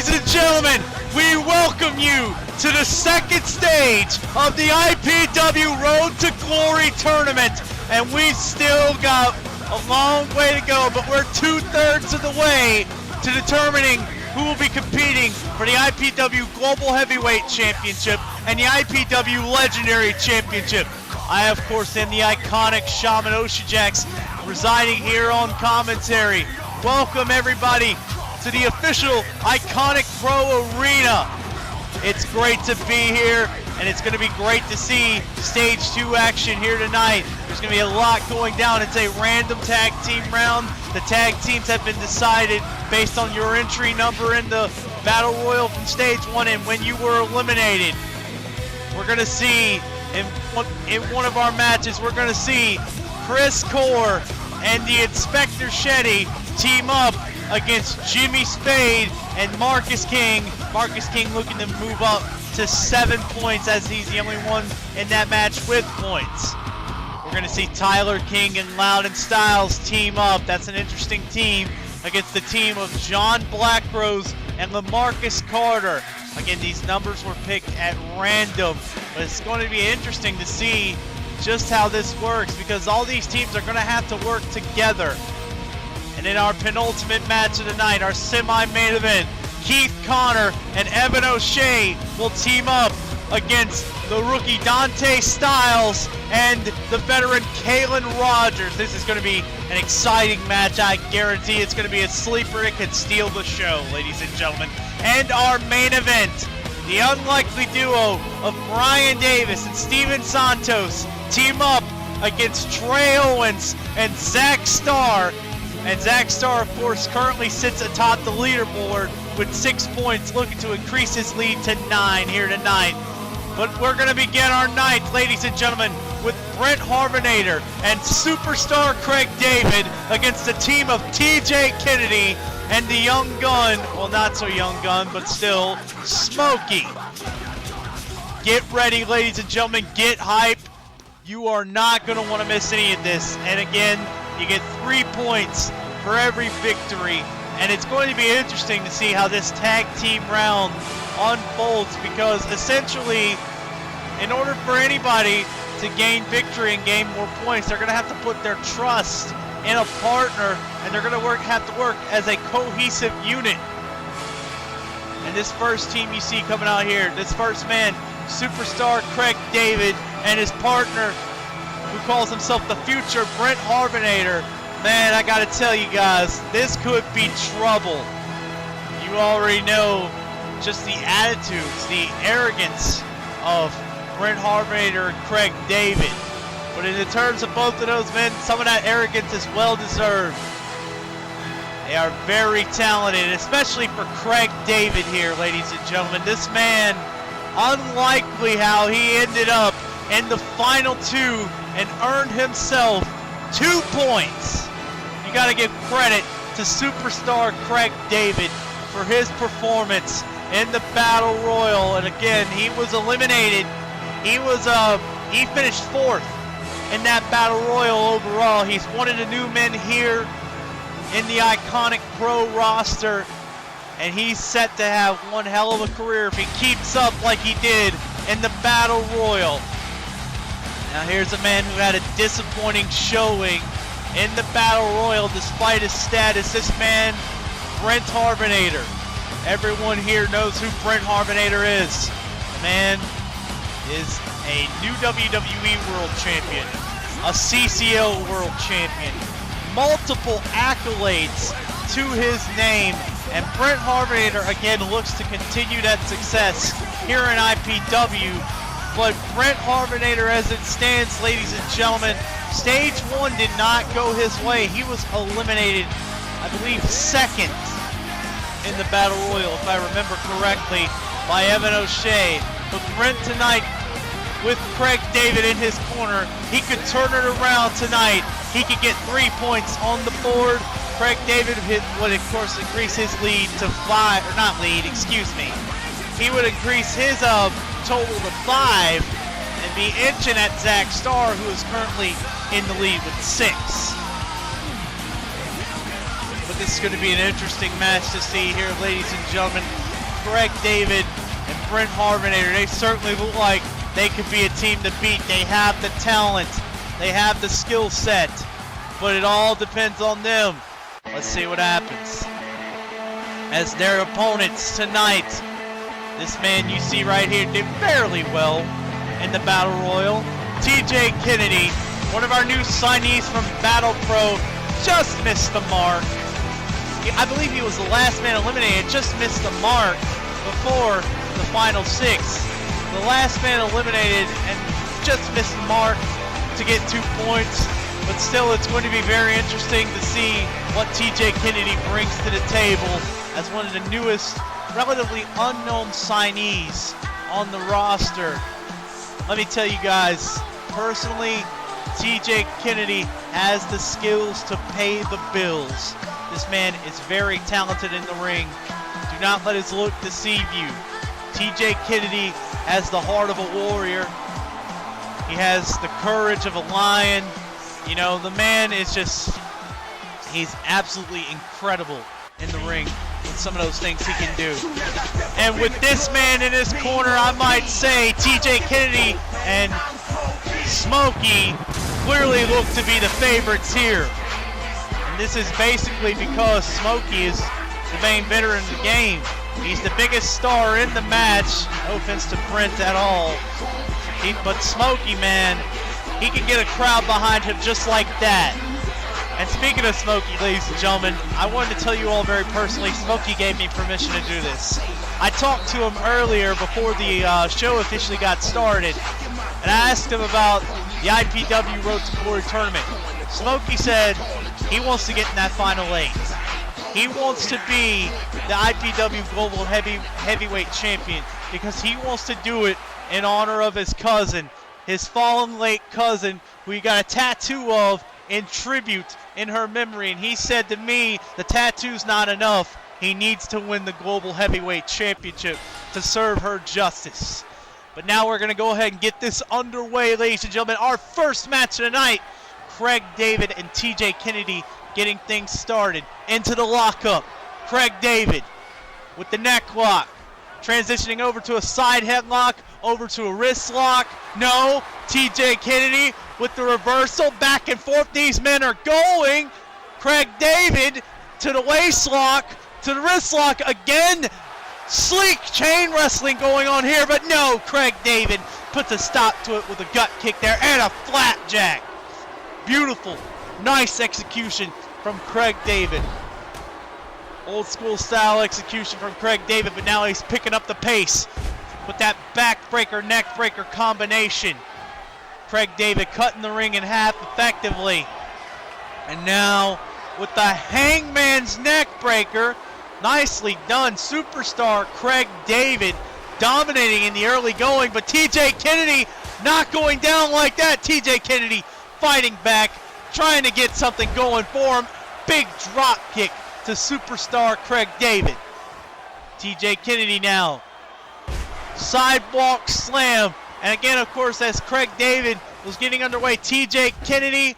Ladies and gentlemen, we welcome you to the second stage of the iPW Road to Glory tournament. And we've still got a long way to go, but we're 2/3 of the way to determining who will be competing for the iPW Global Heavyweight Championship and the iPW Legendary Championship. I, of course, am the iconic Shaman Oshijax, residing here on commentary. Welcome, everybody, to the official Iconic Pro Arena. It's great to be here, and it's going to be great to see Stage 2 action here tonight. There's going to be a lot going down. It's a random tag team round. The tag teams have been decided based on your entry number in the Battle Royal from Stage 1 and when you were eliminated. We're going to see, in one of our matches, we're going to see Corre and the Inspector Shetty team up against Jimmy Spade and Marcus King. Marcus King looking to move up to 7 points as he's the only one in that match with points. We're going to see Tyler King and Louden Styles team up. That's an interesting team against the team of John Blackrose and Lemarcus Carter. Again, these numbers were picked at random, but it's going to be interesting to see just how this works because all these teams are going to have to work together. And in our penultimate match of the night, our semi-main event, Keith Connor and Evan O'Shea will team up against the rookie Dante Styles and the veteran Caylen Rogers. This is going to be an exciting match. I guarantee it's going to be a sleeper. It could steal the show, ladies and gentlemen. And our main event, the unlikely duo of Bryan Davis and Steven Santos team up against Trey Owens and Starr. And Starr, of course, currently sits atop the leaderboard with 6 points, looking to increase his lead to 9 here tonight. But we're going to begin our night, ladies and gentlemen, with Brent Harvanator and superstar Craig David against the team of TJ Kennedy and the young gun, well, not so young gun, but still, Smokey. Get ready, ladies and gentlemen, get hype. You are not going to want to miss any of this. And again, you get 3 points for every victory. And it's going to be interesting to see how this tag team round unfolds because essentially, in order for anybody to gain victory and gain more points, they're going to have to put their trust in a partner, and they're going to have to work as a cohesive unit. And this first team you see coming out here, this first man, superstar Craig David, and his partner, who calls himself the future Brent Harvanator. Man, I gotta tell you guys, this could be trouble. You already know just the attitudes, the arrogance of Brent Harvanator and Craig David. But in the terms of both of those men, some of that arrogance is well deserved. They are very talented, especially for Craig David here, ladies and gentlemen. This man, unlikely how he ended up in the final 2 and earned himself 2 points. You got to give credit to superstar Craig David for his performance in the Battle Royal. And again, he was eliminated. He finished 4th in that Battle Royal overall. He's one of the new men here in the Iconic Pro roster. And he's set to have one hell of a career if he keeps up like he did in the Battle Royal. Now here's a man who had a disappointing showing in the Battle Royal despite his status. This man, Brent Harvanator. Everyone here knows who Brent Harvanator is. The man is a new WWE World Champion, a CCO World Champion, multiple accolades to his name, and Brent Harvanator again looks to continue that success here in iPW. But Brent Harvanator, as it stands, ladies and gentlemen, Stage 1 did not go his way. He was eliminated, I believe, 2nd in the Battle Royal, if I remember correctly, by Evan O'Shea. But Brent tonight, with Craig David in his corner, he could turn it around tonight. He could get 3 points on the board. Craig David would, of course, increase his lead to 5, or not lead, excuse me. He would increase his total to 5 and be inching at Starr, who is currently in the lead with 6. But this is going to be an interesting match to see here, ladies and gentlemen. Craig David and Brent Harvanator. They certainly look like they could be a team to beat. They have the talent, they have the skill set, but it all depends on them. Let's see what happens. As their opponents tonight, this man you see right here did fairly well in the Battle Royal. TJ Kennedy, one of our new signees from Battle Pro, just missed the mark. I believe he was the last man eliminated, just missed the mark before the final 6. The last man eliminated and just missed the mark to get 2 points. But still, it's going to be very interesting to see what TJ Kennedy brings to the table as one of the newest, relatively unknown signees on the roster. Let me tell you guys, personally, TJ Kennedy has the skills to pay the bills. This man is very talented in the ring. Do not let his look deceive you. TJ Kennedy has the heart of a warrior. He has the courage of a lion. You know, the man is just, he's absolutely incredible in the ring with some of those things he can do. And with this man in his corner, I might say TJ Kennedy and Smokey clearly look to be the favorites here. And this is basically because Smokey is the main veteran of the game. He's the biggest star in the match. No offense to Brent at all. But Smokey, man, he can get a crowd behind him just like that. And speaking of Smokey, ladies and gentlemen, I wanted to tell you all very personally, Smokey gave me permission to do this. I talked to him earlier before the show officially got started, and I asked him about the IPW Road to Glory tournament. Smokey said he wants to get in that final 8. He wants to be the IPW Global Heavyweight Champion because he wants to do it in honor of his cousin, his fallen late cousin, who he got a tattoo of in tribute in her memory. And he said to me, the tattoo's not enough. He needs to win the Global Heavyweight Championship to serve her justice. But now we're going to go ahead and get this underway, ladies and gentlemen. Our first match of the night, Craig David and TJ Kennedy getting things started. Into the lockup. Craig David with the neck lock. Transitioning over to a side headlock, over to a wrist lock. No, TJ Kennedy with the reversal. Back and forth these men are going. Craig David to the waist lock, to the wrist lock again. Sleek chain wrestling going on here, but no, Craig David puts a stop to it with a gut kick there and a flapjack. Beautiful, nice execution from Craig David. Old school style execution from Craig David, but now he's picking up the pace with that backbreaker, neckbreaker combination. Craig David cutting the ring in half effectively. And now with the hangman's neckbreaker, nicely done. Superstar Craig David dominating in the early going, but TJ Kennedy not going down like that. TJ Kennedy fighting back, trying to get something going for him. Big drop kick to superstar Craig David. TJ Kennedy now. Sidewalk slam. And again, of course, as Craig David was getting underway, TJ Kennedy,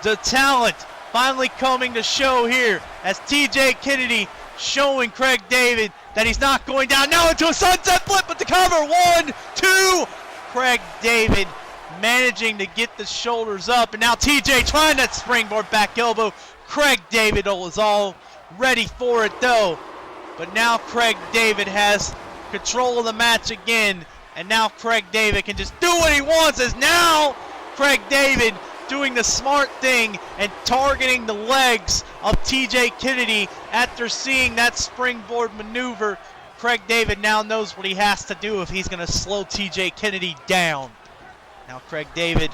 the talent, finally coming to show here as TJ Kennedy showing Craig David that he's not going down. Now into a sunset flip with the cover. 1, 2. Craig David managing to get the shoulders up. And now TJ trying that springboard back elbow. Craig David was all ready for it though. But now Craig David has control of the match again. And now Craig David can just do what he wants, as now Craig David doing the smart thing and targeting the legs of TJ Kennedy after seeing that springboard maneuver. Craig David now knows what he has to do if he's going to slow TJ Kennedy down. Now Craig David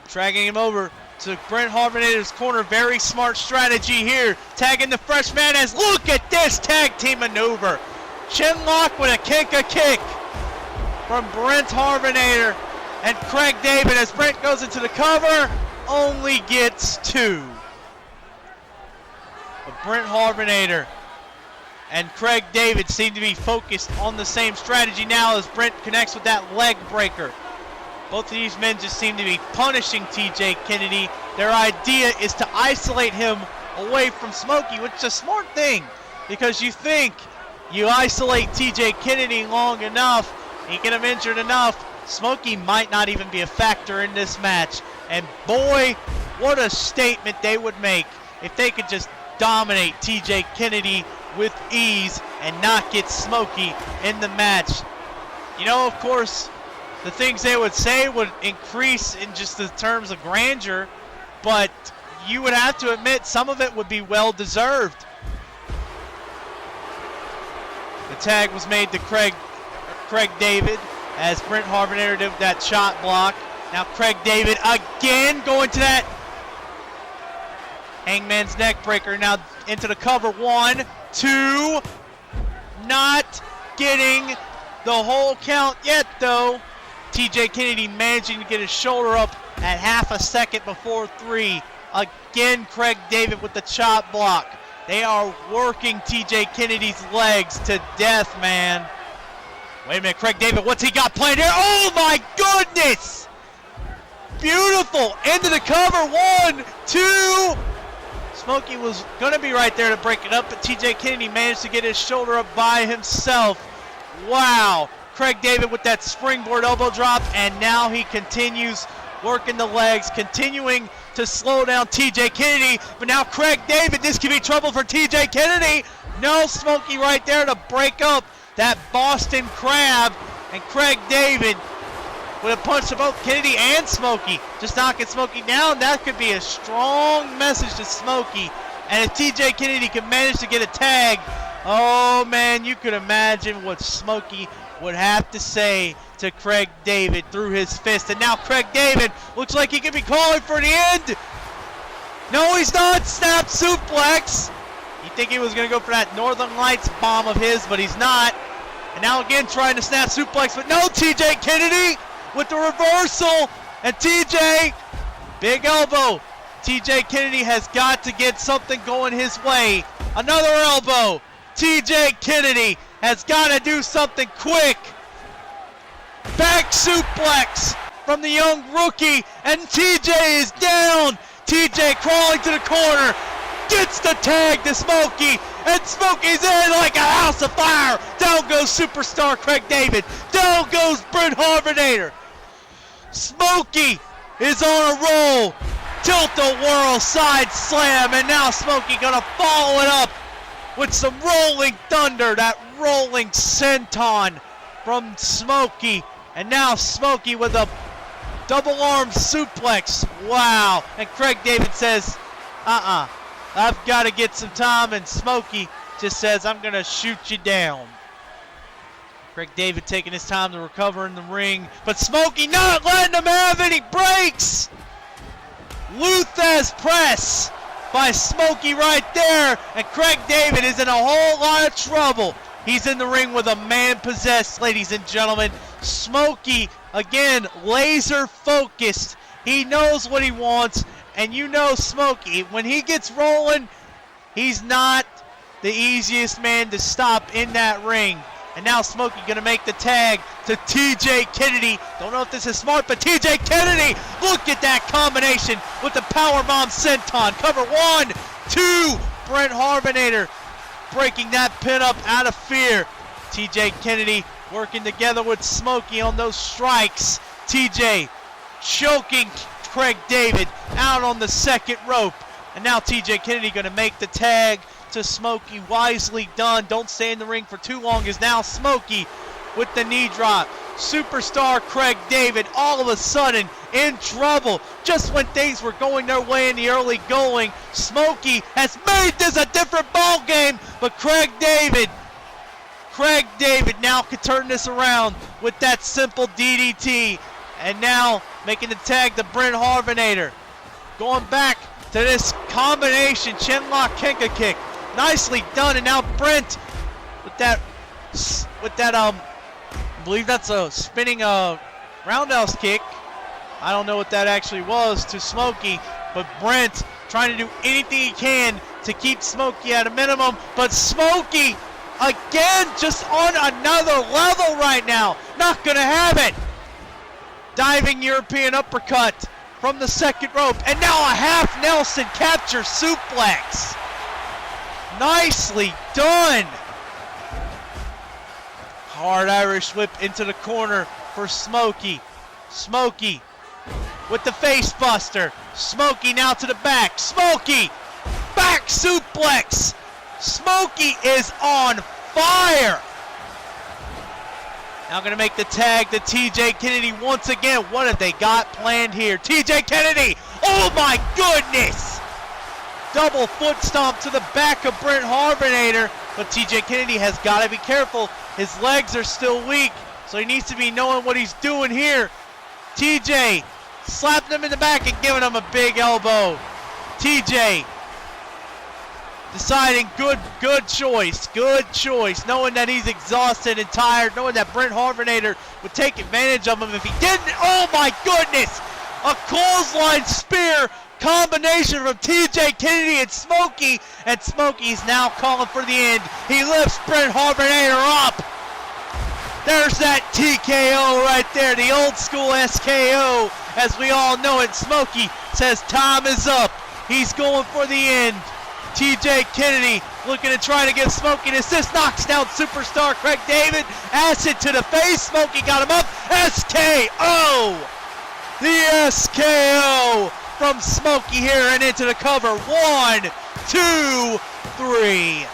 dragging him over to Brent Harvanator's corner. Very smart strategy here. Tagging the freshman as, look at this tag team maneuver. Chin lock with a kick from Brent Harvanator and Craig David as Brent goes into the cover, only gets 2. But Brent Harvanator and Craig David seem to be focused on the same strategy now as Brent connects with that leg breaker. Both of these men just seem to be punishing TJ Kennedy. Their idea is to isolate him away from Smokey, which is a smart thing, because you think you isolate TJ Kennedy long enough, you get him injured enough, Smokey might not even be a factor in this match. And boy, what a statement they would make if they could just dominate TJ Kennedy with ease and not get Smokey in the match. You know, of course, the things they would say would increase in just the terms of grandeur, but you would have to admit some of it would be well deserved. The tag was made to Craig David as Brent Harvanator did that shot block. Now Craig David again going to that Hangman's neck breaker. Now into the cover. 1, 2. Not getting the whole count yet though. TJ Kennedy managing to get his shoulder up at half a second before 3. Again, Craig David with the chop block. They are working TJ Kennedy's legs to death, man. Wait a minute, Craig David, what's he got planned here? Oh my goodness! Beautiful, into the cover. 1, 2. Smokey was gonna be right there to break it up, but TJ Kennedy managed to get his shoulder up by himself. Wow, Craig David with that springboard elbow drop, and now he continues working the legs, continuing to slow down TJ Kennedy, but now Craig David, this could be trouble for TJ Kennedy. No, Smokey right there to break up that Boston Crab, and Craig David with a punch to both Kennedy and Smokey, just knocking Smokey down. That could be a strong message to Smokey, and if TJ Kennedy can manage to get a tag, oh man, you could imagine what Smokey would have to say to Craig David through his fist. And now Craig David looks like he could be calling for the end. No, he's not. Snap suplex. You think he was going to go for that Northern Lights bomb of his, but he's not. And now again trying to snap suplex, but no, TJ Kennedy with the reversal. And TJ, big elbow. TJ Kennedy has got to get something going his way. Another elbow. TJ Kennedy has got to do something quick. Back suplex from the young rookie, and TJ is down. TJ crawling to the corner, gets the tag to Smokey, and Smokey's in like a house of fire. Down goes superstar Craig David. Down goes Brent Harvanator. Smokey is on a roll. Tilt-a-whirl side slam, and now Smokey gonna follow it up with some rolling thunder, that rolling senton from Smokey. And now Smokey with a double arm suplex. Wow. And Craig David says, I've got to get some time. And Smokey just says, I'm going to shoot you down. Craig David taking his time to recover in the ring. But Smokey not letting him have any breaks. Luthez press by Smokey right there. And Craig David is in a whole lot of trouble. He's in the ring with a man possessed, ladies and gentlemen. Smokey, again, laser focused. He knows what he wants, and you know Smokey, when he gets rolling, he's not the easiest man to stop in that ring. And now Smokey gonna make the tag to TJ Kennedy. Don't know if this is smart, but TJ Kennedy, look at that combination with the powerbomb senton. Cover 1, 2, Brent Harvanator breaking that pin up out of fear. TJ Kennedy working together with Smokey on those strikes. TJ choking Craig David out on the second rope. And now TJ Kennedy going to make the tag to Smokey. Wisely done. Don't stay in the ring for too long, is now Smokey with the knee drop. Superstar Craig David all of a sudden in trouble. Just when things were going their way in the early going, Smokey has made this a different ball game. But Craig David now can turn this around with that simple DDT. And now making the tag to Brent Harvanator. Going back to this combination chinlock kinka kick. Nicely done. And now Brent with that I believe that's a spinning roundhouse kick. I don't know what that actually was to Smokey, but Brent trying to do anything he can to keep Smokey at a minimum. But Smokey, again, just on another level right now. Not going to have it. Diving European uppercut from the second rope. And now a half Nelson capture suplex. Nicely done. Hard Irish whip into the corner for Smokey. Smokey with the face buster. Smokey now to the back. Smokey, back suplex. Smokey is on fire. Now going to make the tag to TJ Kennedy once again. What have they got planned here? TJ Kennedy, oh my goodness. Double foot stomp to the back of Brent Harvanator, but TJ Kennedy has got to be careful. His legs are still weak, so he needs to be knowing what he's doing here. TJ slapping him in the back and giving him a big elbow. TJ deciding good choice, knowing that he's exhausted and tired, knowing that Brent Harvanator would take advantage of him if he didn't. Oh my goodness! A clothesline spear combination from TJ Kennedy and Smokey's now calling for the end. He lifts Brent Harvanator up. There's that TKO right there, the old school SKO as we all know it. Smokey says time is up. He's going for the end. TJ Kennedy looking to try to give Smokey an assist, knocks down superstar Craig David. Acid to the face, Smokey got him up. SKO! The SKO from Smokey here and into the cover. 1, 2, 3.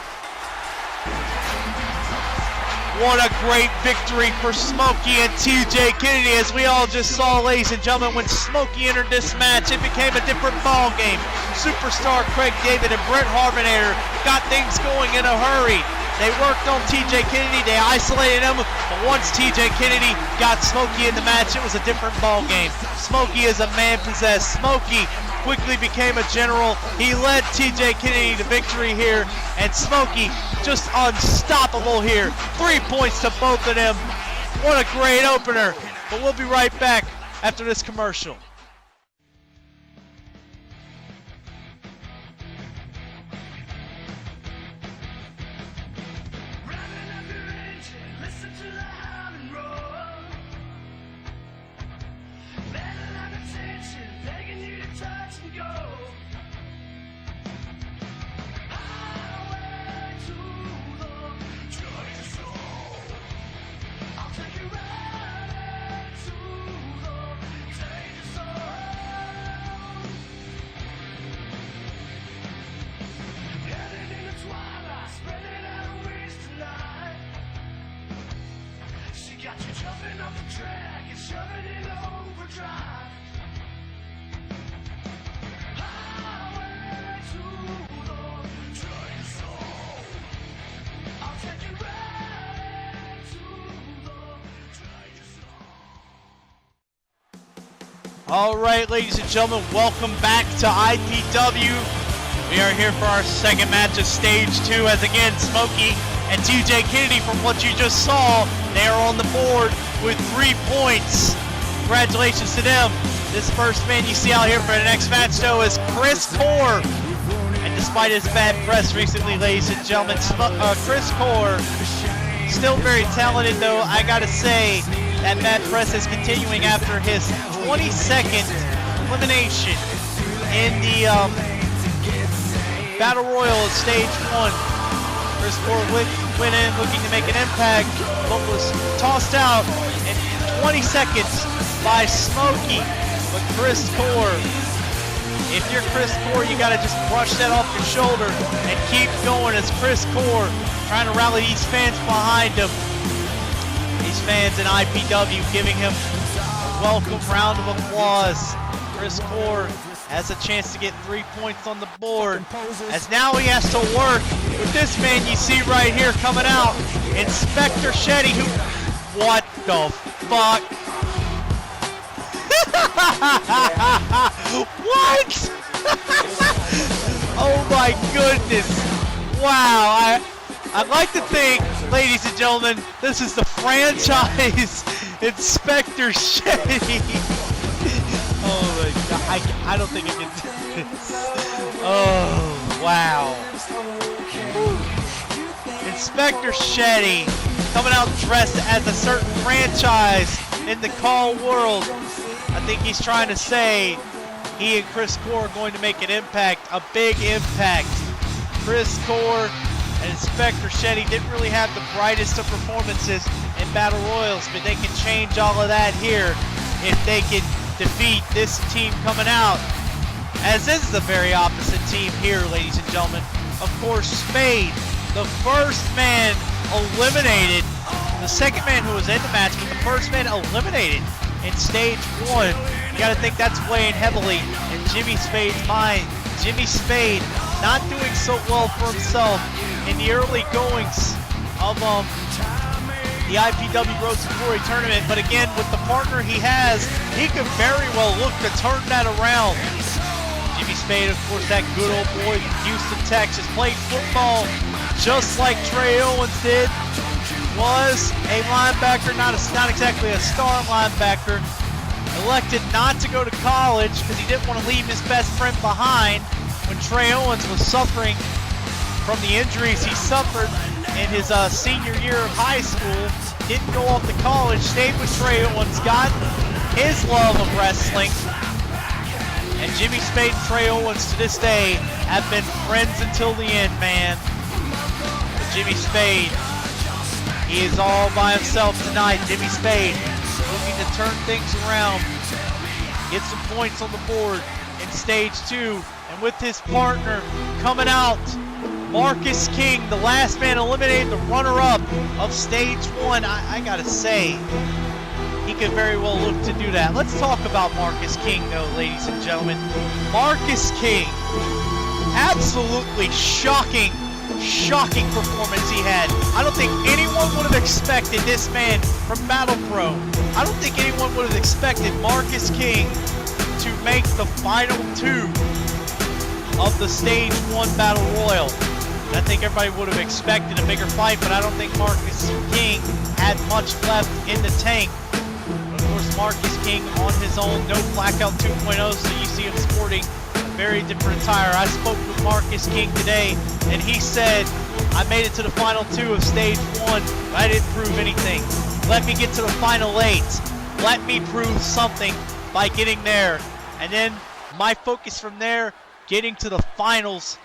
What a great victory for Smokey and TJ Kennedy. As we all just saw, ladies and gentlemen, when Smokey entered this match, it became a different ball game. Superstar Craig David and Brent Harvanator got things going in a hurry. They worked on TJ Kennedy, they isolated him, but once TJ Kennedy got Smokey in the match, it was a different ball game. Smokey is a man possessed. Smokey quickly became a general. He led TJ Kennedy to victory here, and Smokey just unstoppable here. 3 points to both of them. What a great opener. But we'll be right back after this commercial. All right, ladies and gentlemen, welcome back to iPW. We are here for our second match of Stage 2, as again, Smokey and TJ Kennedy, from what you just saw, they are on the board with 3 points. Congratulations to them. This first man you see out here for the next match, though, is Chris Corre. And despite his bad press recently, ladies and gentlemen, Chris Corre, still very talented, though. I gotta say, that bad press is continuing after his 22nd elimination in the Battle Royal at Stage 1. Chris Corre went in looking to make an impact, but was tossed out in 20 seconds by Smokey. But Chris Corre, if you're Chris Corre, you gotta just brush that off your shoulder and keep going as Chris Corre trying to rally these fans behind him. These fans in IPW giving him a welcome round of applause. Chris Corre has a chance to get 3 points on the board, as now he has to work with this man you see right here coming out, Inspector Shetty, who, what the fuck? What? Oh my goodness. Wow, I'd like to think, ladies and gentlemen, this is the franchise Inspector Shetty. Oh my god, I don't think I can do this. Oh, wow. Inspector Shetty coming out dressed as a certain franchise in the call world. I think he's trying to say he and Chris Corre are going to make an impact, a big impact. Chris Corre and Inspector Shetty didn't really have the brightest of performances in Battle Royals, but they can change all of that here if they can defeat this team coming out. As this is a very opposite team here, ladies and gentlemen. Of course, Spade, the first man eliminated, the second man who was in the match, but the first man eliminated in stage 1. You gotta think that's weighing heavily in Jimmy Spade's mind. Jimmy Spade not doing so well for himself in the early goings of the IPW Road to Glory tournament, but again, with the partner he has, he could very well look to turn that around. Jimmy Spade, of course, that good old boy from Houston, Texas, played football just like Trey Owens did. Was a linebacker, not exactly a star linebacker. Elected not to go to college because he didn't want to leave his best friend behind when Trey Owens was suffering from the injuries he suffered in his senior year of high school. Didn't go off to college, stayed with Trey Owens, got his love of wrestling. And Jimmy Spade and Trey Owens to this day have been friends until the end, man. But Jimmy Spade, he is all by himself tonight. Jimmy Spade looking to turn things around, get some points on the board in stage 2. And with his partner coming out, Marcus King, the last man eliminated, the runner-up of stage 1. I gotta say, he could very well look to do that. Let's talk about Marcus King, though, ladies and gentlemen. Marcus King, absolutely shocking performance he had. I don't think anyone would have expected this man from Battle Pro. I don't think anyone would have expected Marcus King to make the final 2 of the stage 1 Battle Royal. I think everybody would have expected a bigger fight, but I don't think Marcus King had much left in the tank. But of course, Marcus King on his own, no Blackout 2.0, so you see him sporting a very different attire. I spoke with Marcus King today, and he said, I made it to the final 2 of stage 1, but I didn't prove anything. Let me get to the final 8. Let me prove something by getting there. And then my focus from there, getting to the finals,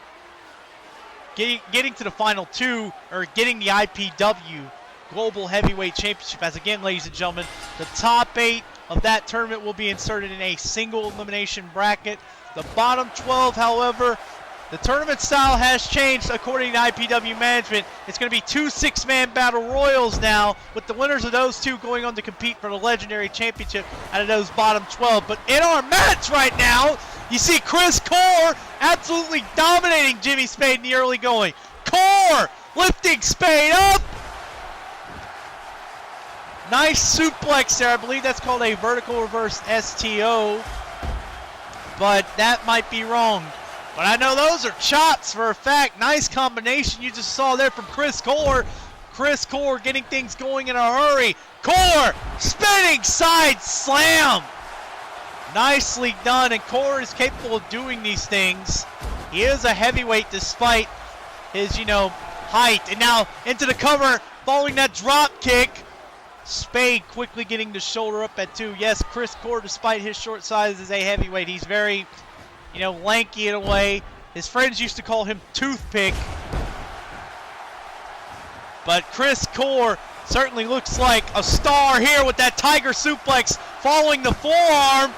getting to the final 2, or getting the IPW Global Heavyweight Championship. As again, ladies and gentlemen, the top 8 of that tournament will be inserted in a single elimination bracket. The bottom 12, however, the tournament style has changed according to IPW management. It's going to be 2 6-man battle royals now, with the winners of those 2 going on to compete for the legendary championship out of those bottom 12. But in our match right now, you see Chris Corre absolutely dominating Jimmy Spade in the early going. Corre lifting Spade up. Nice suplex there. I believe that's called a vertical reverse STO, but that might be wrong. But I know those are chops for a fact. Nice combination you just saw there from Chris Corre. Chris Corre getting things going in a hurry. Corre spinning side slam. Nicely done, and Corre is capable of doing these things. He is a heavyweight despite his, height. And now into the cover, following that drop kick. Spade quickly getting the shoulder up at 2. Yes, Chris Corre, despite his short size, is a heavyweight. He's very, lanky in a way. His friends used to call him Toothpick. But Chris Corre certainly looks like a star here with that tiger suplex following the forearm.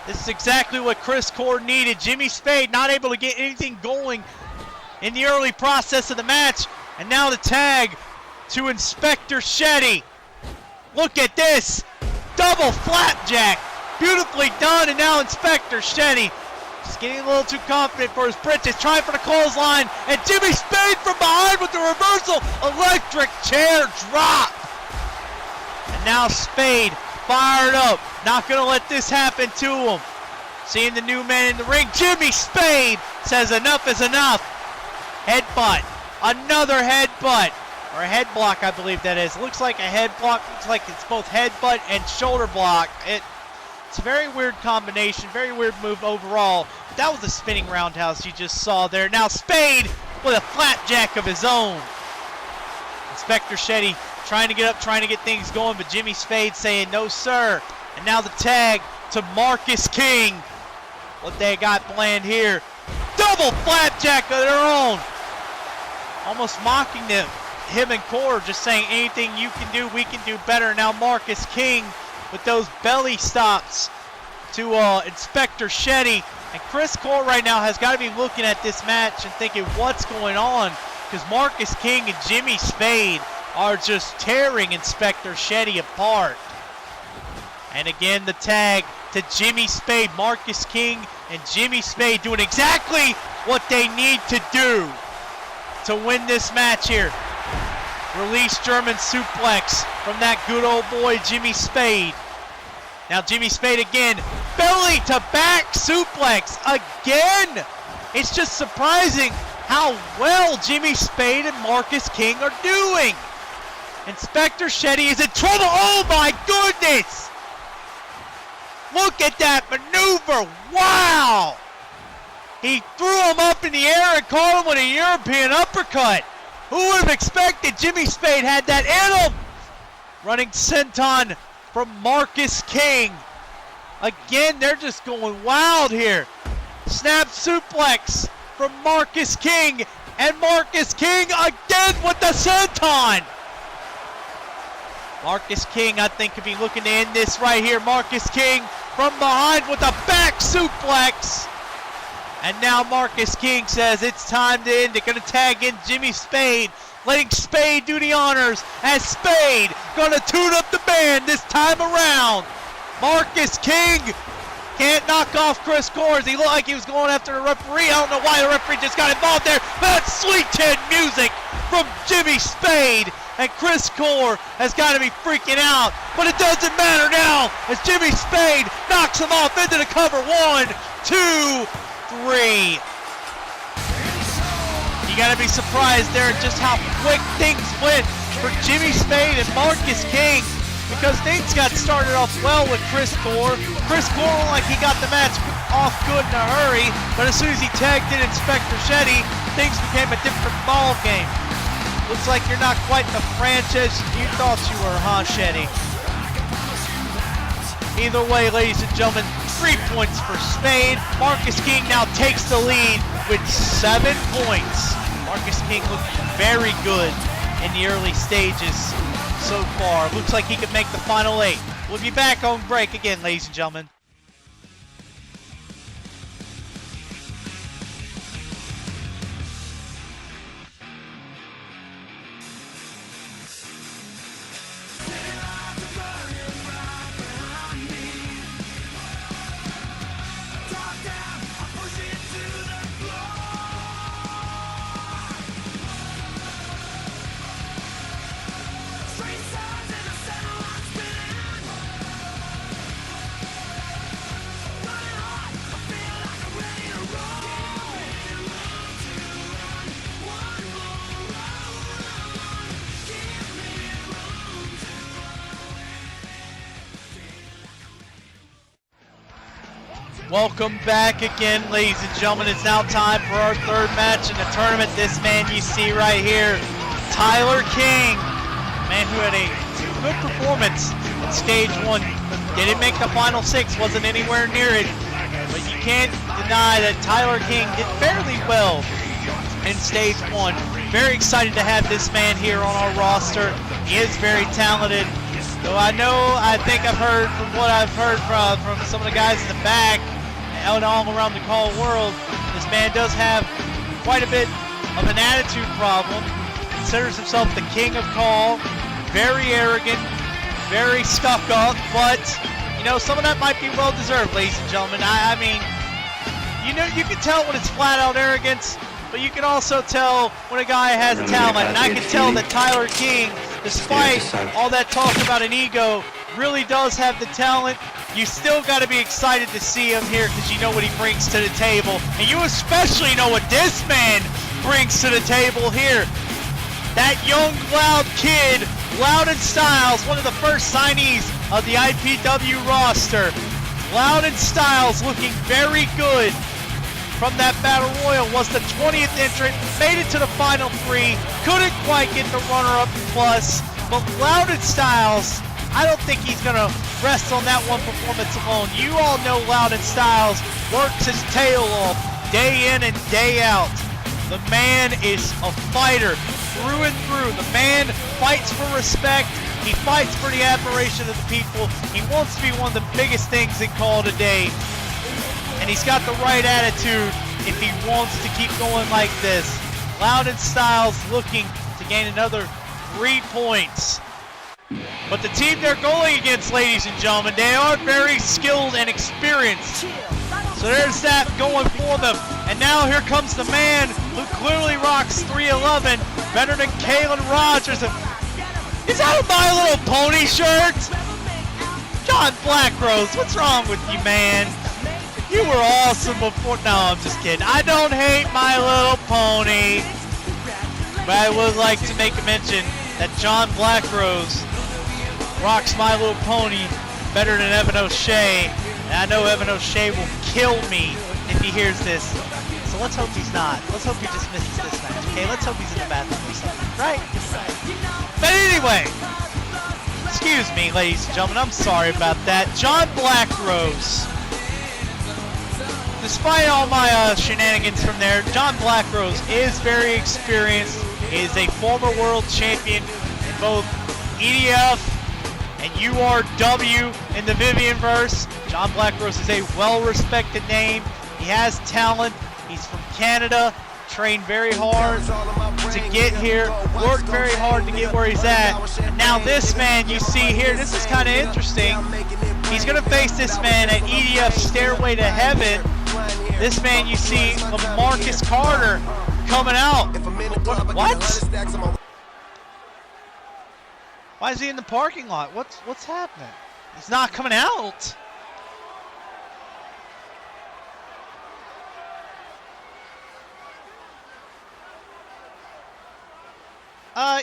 This is exactly what Chris Corre needed. Jimmy Spade not able to get anything going in the early process of the match. And now the tag to Inspector Shetty. Look at this. Double flapjack. Beautifully done. And now Inspector Shetty just getting a little too confident for his britches. Trying for the clothesline. And Jimmy Spade from behind with the reversal. Electric chair drop. And now Spade fired up. Not going to let this happen to him. Seeing the new man in the ring. Jimmy Spade says enough is enough. Headbutt. Another headbutt. Or a head block, I believe that is. Looks like a head block. Looks like it's both headbutt and shoulder block. It's a very weird combination. Very weird move overall. That was a spinning roundhouse you just saw there. Now Spade with a flapjack of his own. Inspector Shetty trying to get up, trying to get things going, but Jimmy Spade saying no, sir. And now the tag to Marcus King. What they got planned here. Double flapjack of their own. almost mocking him and Corre, just saying anything you can do, we can do better. Now Marcus King with those belly stops to Inspector Shetty. And Chris Corre right now has got to be looking at this match and thinking, what's going on? Because Marcus King and Jimmy Spade are just tearing Inspector Shetty apart. And again, the tag to Jimmy Spade. Marcus King and Jimmy Spade doing exactly what they need to do to win this match here. Release German suplex from that good old boy Jimmy Spade. Now Jimmy Spade again, belly to back suplex again. It's just surprising how well Jimmy Spade and Marcus King are doing. Inspector Shetty is in trouble. Oh my goodness! Look at that maneuver. Wow! He threw him up in the air and caught him with a European uppercut. Who would have expected Jimmy Spade had that in him? Running senton from Marcus King. Again, they're just going wild here. Snap suplex from Marcus King. And Marcus King again with the senton. Marcus King, I think, could be looking to end this right here. Marcus King from behind with a back suplex. And now Marcus King says it's time to end it. Gonna tag in Jimmy Spade, letting Spade do the honors as Spade gonna tune up the band this time around. Marcus King can't knock off Chris Corre. He looked like he was going after the referee. I don't know why the referee just got involved there. But that's sweet chin music from Jimmy Spade. And Chris Corre has got to be freaking out. But it doesn't matter now as Jimmy Spade knocks him off into the cover. 1, 2, 3. You got to be surprised there at just how quick things went for Jimmy Spade and Marcus King, because things got started off well with Chris Corre. Chris Corre looked like he got the match off good in a hurry, but as soon as he tagged in Inspector Shetty, things became a different ball game. Looks like you're not quite the franchise you thought you were, huh, Shetty? Either way, ladies and gentlemen, 3 points for Spade. Marcus King now takes the lead with 7 points. Marcus King looking very good in the early stages so far. Looks like he could make the final 8. We'll be back on break again, ladies and gentlemen. Welcome back again, ladies and gentlemen. It's now time for our third match in the tournament. This man you see right here, Tyler King, man who had a good performance in stage 1. Didn't make the final 6, wasn't anywhere near it, but you can't deny that Tyler King did fairly well in stage 1. Very excited to have this man here on our roster. He is very talented. So I think I've heard from what I've heard from some of the guys in the back and all around the call world, this man does have quite a bit of an attitude problem. Considers himself the king of call, very arrogant, very stuck up, but you know, some of that might be well deserved, ladies and gentlemen. I mean, you can tell when it's flat out arrogance, but you can also tell when a guy has talent. And I can tell that Tyler King, despite all that talk about an ego, really does have the talent. You still got to be excited to see him here because you know what he brings to the table. And you especially know what this man brings to the table here. That young, loud kid, Louden Styles, one of the first signees of the iPW roster. Louden Styles looking very good from that Battle Royal, was the 20th entrant, made it to the final 3, couldn't quite get the runner-up plus, but Louden Styles, I don't think he's going to rest on that one performance alone. You all know Louden Styles works his tail off day in and day out. The man is a fighter through and through. The man fights for respect. He fights for the admiration of the people. He wants to be one of the biggest things in Call today. And he's got the right attitude if he wants to keep going like this. Louden Styles looking to gain another 3 points. But the team they're going against, ladies and gentlemen, they are very skilled and experienced. So there's that going for them. And now here comes the man who clearly rocks 311, better than Caylen Rogers. Is that a My Little Pony shirt? John Blackrose, what's wrong with you, man? You were awesome before. No, I'm just kidding. I don't hate My Little Pony. But I would like to make a mention that John Blackrose rocks My Little Pony better than Evan O'Shea. And I know Evan O'Shea will kill me if he hears this. So let's hope he's not. Let's hope he just misses this match, okay? Let's hope he's in the bathroom or something, right? But anyway, excuse me, ladies and gentlemen, I'm sorry about that. John Blackrose. Despite all my shenanigans from there, John Blackrose is very experienced. He is a former world champion in both EDF and URW in the Vivianverse. John Blackrose is a well-respected name. He has talent. He's from Canada. Trained very hard to get here. Worked very hard to get where he's at. And now this man you see here, this is kind of interesting. He's going to face this man at EDF Stairway to Heaven. This man you see, Lemarcus Carter, coming out. What? Why is he in the parking lot? What's happening? He's not coming out.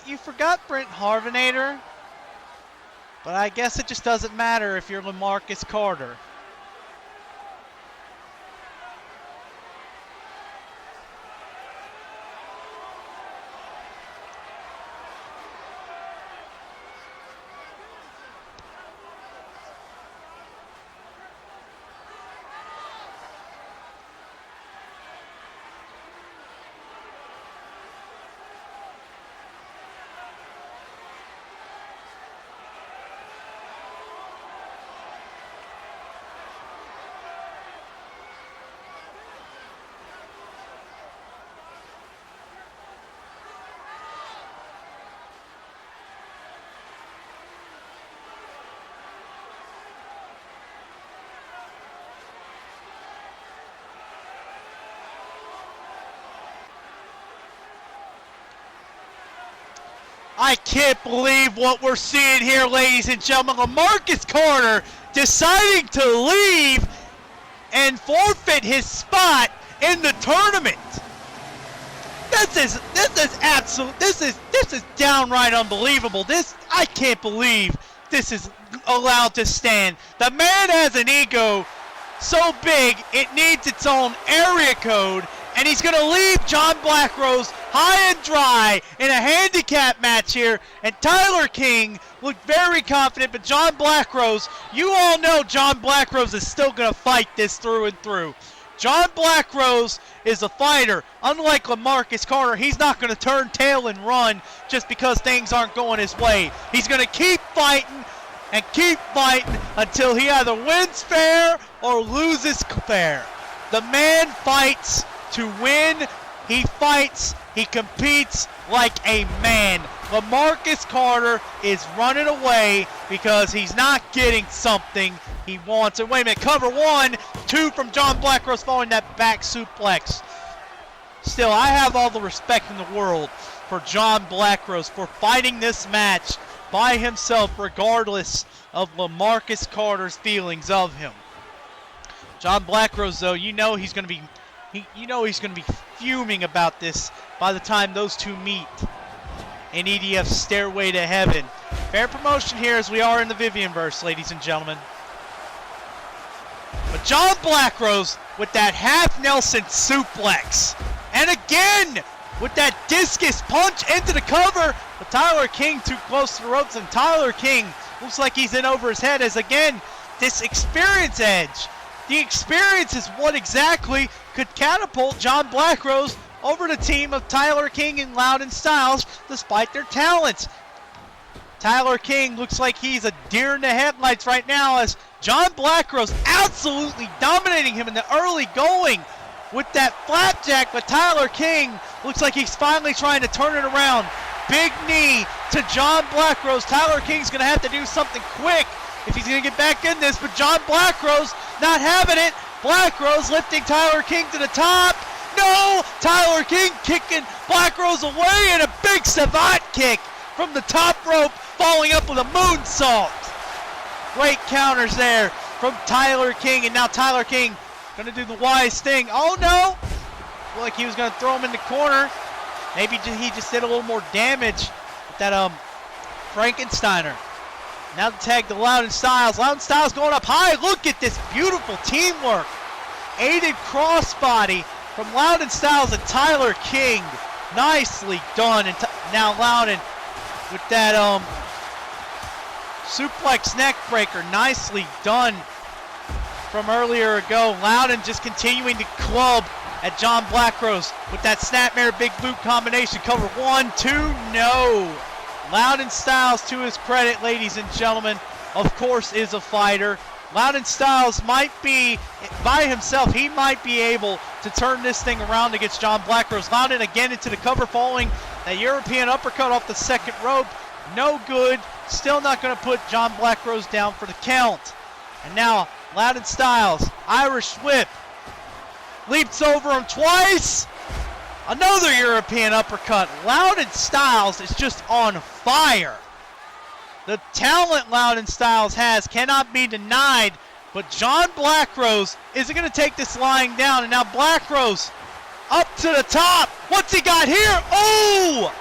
You forgot Brent Harvanator. But I guess it just doesn't matter if you're Lemarcus Carter. I can't believe what we're seeing here, ladies and gentlemen. Lemarcus Carter deciding to leave and forfeit his spot in the tournament. This is downright unbelievable. I can't believe this is allowed to stand. The man has an ego so big it needs its own area code, and he's going to leave John Blackrose high and dry in a handicap match here. And Tyler King looked very confident, but John Blackrose, you all know John Blackrose is still going to fight this through and through. John Blackrose is a fighter. Unlike Lemarcus Carter, he's not going to turn tail and run just because things aren't going his way. He's going to keep fighting and keep fighting until he either wins fair or loses fair. The man fights to win. He fights, he competes like a man. Lemarcus Carter is running away because he's not getting something he wants. And wait a minute, cover 1, 2 from John Blackrose following that back suplex. Still, I have all the respect in the world for John Blackrose for fighting this match by himself regardless of Lemarcus Carter's feelings of him. John Blackrose, though, you know he's going to be fuming about this by the time those two meet in EDF's Stairway to Heaven. Fair promotion here as we are in the Vivianverse, ladies and gentlemen. But John Blackrose with that half Nelson suplex. And again with that discus punch into the cover. But Tyler King too close to the ropes, and Tyler King looks like he's in over his head as again this experience edge. The experience is what exactly could catapult John Blackrose over the team of Tyler King and Louden Styles, despite their talents. Tyler King looks like he's a deer in the headlights right now as John Blackrose absolutely dominating him in the early going with that flapjack, but Tyler King looks like he's finally trying to turn it around. Big knee to John Blackrose. Tyler King's going to have to do something quick if he's going to get back in this, but John Blackrose not having it. Blackrose lifting Tyler King to the top. No! Tyler King kicking Blackrose away, and a big savant kick from the top rope, following up with a moonsault. Great counters there from Tyler King, and now Tyler King going to do the wise thing. Oh no! Looked like he was going to throw him in the corner. Maybe he just did a little more damage with that Frankensteiner. Now the tag to Louden Styles. Louden Styles going up high. Look at this beautiful teamwork. Aided crossbody from Louden Styles and Tyler King. Nicely done. And now Louden with that suplex neck breaker. Nicely done from earlier ago. Louden just continuing to club at John Blackrose with that snapmare big boot combination. Cover 1, 2, no. Louden Styles, to his credit, ladies and gentlemen, of course is a fighter. Louden Styles might be, by himself, he might be able to turn this thing around against John Blackrose. Louden again into the cover, following that European uppercut off the second rope. No good. Still not going to put John Blackrose down for the count. And now Louden Styles, Irish whip. Leaps over him twice. Another European uppercut. Louden Styles is just on fire. The talent Louden Styles has cannot be denied, but John Blackrose isn't going to take this lying down. And now Blackrose up to the top. What's he got here? Oh!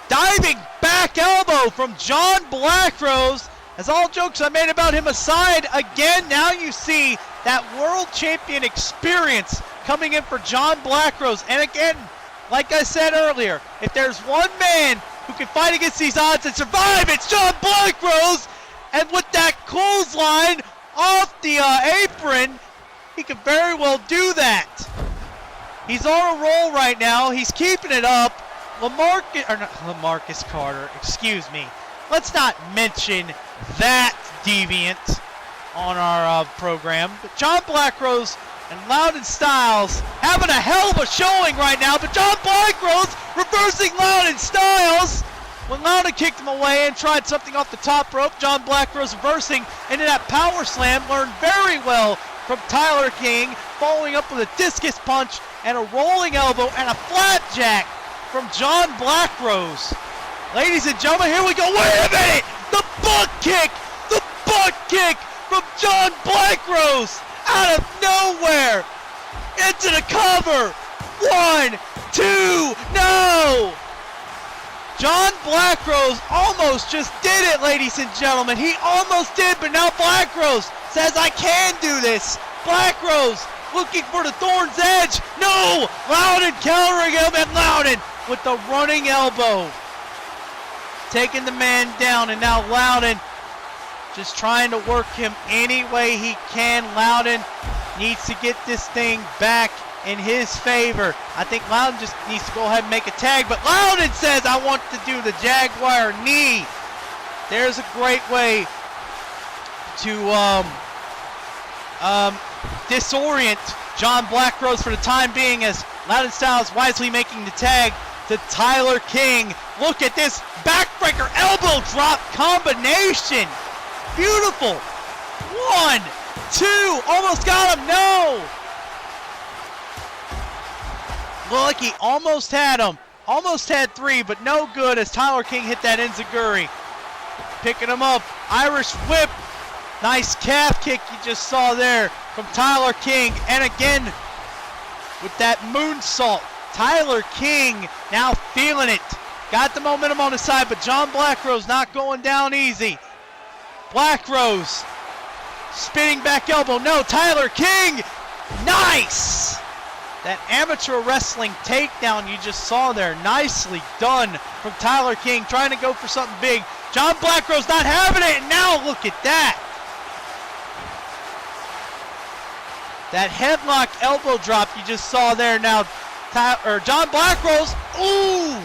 Diving back elbow from John Blackrose. As all jokes I made about him aside, again, now you see that world champion experience coming in for John Blackrose. And again, like I said earlier, if there's one man who can fight against these odds and survive, it's John Blackrose. And with that clothesline off the apron, he could very well do that. He's on a roll right now. He's keeping it up. Lemarcus Carter, excuse me. Let's not mention that deviant on our program. But John Blackrose and Louden Styles having a hell of a showing right now. But John Blackrose reversing Louden Styles. When Louden kicked him away and tried something off the top rope, John Blackrose reversing into that power slam. Learned very well from Tyler King, following up with a discus punch and a rolling elbow and a flapjack from John Blackrose. Ladies and gentlemen, here we go. Wait a minute! The butt kick! The butt kick from John Blackrose out of nowhere! Into the cover! 1, 2, no! John Blackrose almost just did it, ladies and gentlemen. He almost did, but now Blackrose says, I can do this. Blackrose looking for the thorn's edge. No! Louden countering him, and Louden with the running elbow. Taking the man down, and now Louden just trying to work him any way he can. Louden needs to get this thing back in his favor. I think Louden just needs to go ahead and make a tag, but Louden says, I want to do the Jaguar knee. There's a great way to disorient John Blackrose for the time being, as Louden Styles wisely making the tag to Tyler King. Look at this backbreaker elbow drop combination. Beautiful. 1, 2, almost got him. No. Looked like he almost had him. Almost had 3, but no good as Tyler King hit that enziguri. Picking him up. Irish whip. Nice calf kick you just saw there from Tyler King. And again, with that moonsault. Tyler King now feeling it. Got the momentum on his side, but John Blackrose not going down easy. Blackrose spinning back elbow. No, Tyler King. Nice. That amateur wrestling takedown you just saw there. Nicely done from Tyler King, trying to go for something big. John Blackrose not having it, and now look at that. That headlock elbow drop you just saw there now. John Blackrose, ooh!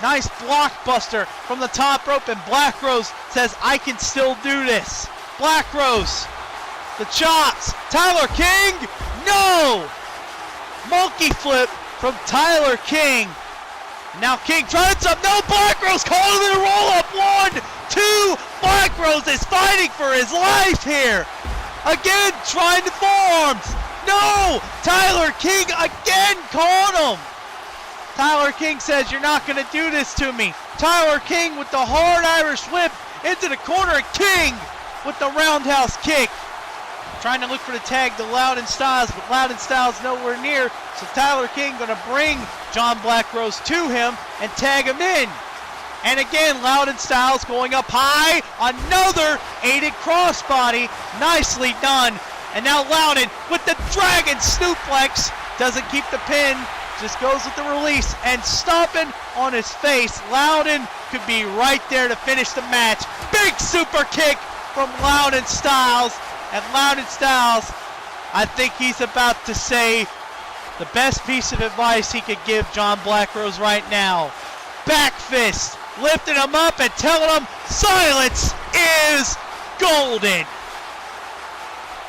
Nice blockbuster from the top rope, and Blackrose says, I can still do this. Blackrose, the chops. Tyler King, no! Monkey flip from Tyler King. Now King tries up, no, Blackrose calling it a roll up. 1, 2, Blackrose is fighting for his life here. Again, trying to forearms. No, Tyler King again caught him. Tyler King says, you're not gonna do this to me. Tyler King with the hard Irish whip into the corner, and King with the roundhouse kick. Trying to look for the tag to Louden Styles, but Louden Styles nowhere near. So Tyler King gonna bring John Blackrose to him and tag him in. And again, Louden Styles going up high. Another aided crossbody. Nicely done. And now Louden with the dragon suplex. Doesn't keep the pin. Just goes with the release and stomping on his face. Louden could be right there to finish the match. Big super kick from Louden Styles. And Louden Styles, I think he's about to say the best piece of advice he could give John Blackrose right now. Back fist, lifting him up and telling him silence is golden.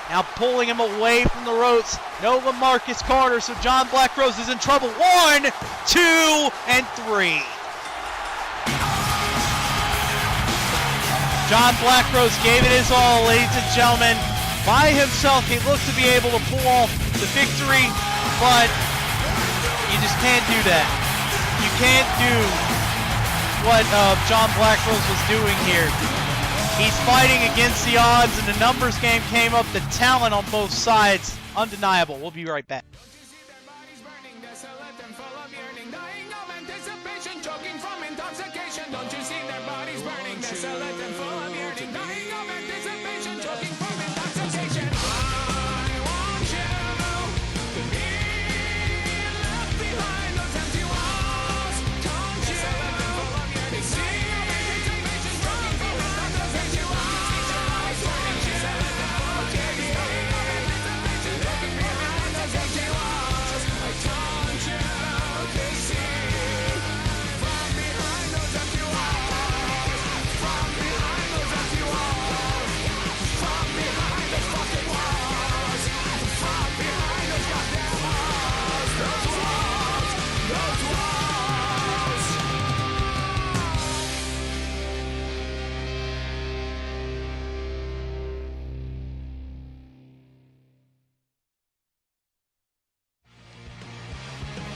Now pulling him away from the ropes. No Lemarcus Carter, so John Blackrose is in trouble. 1, 2, and 3. John Blackrose gave it his all, ladies and gentlemen. By himself, he looked to be able to pull off the victory, but you just can't do that. You can't do what John Blackrose was doing here. He's fighting against the odds, and the numbers game came up. The talent on both sides, undeniable. We'll be right back.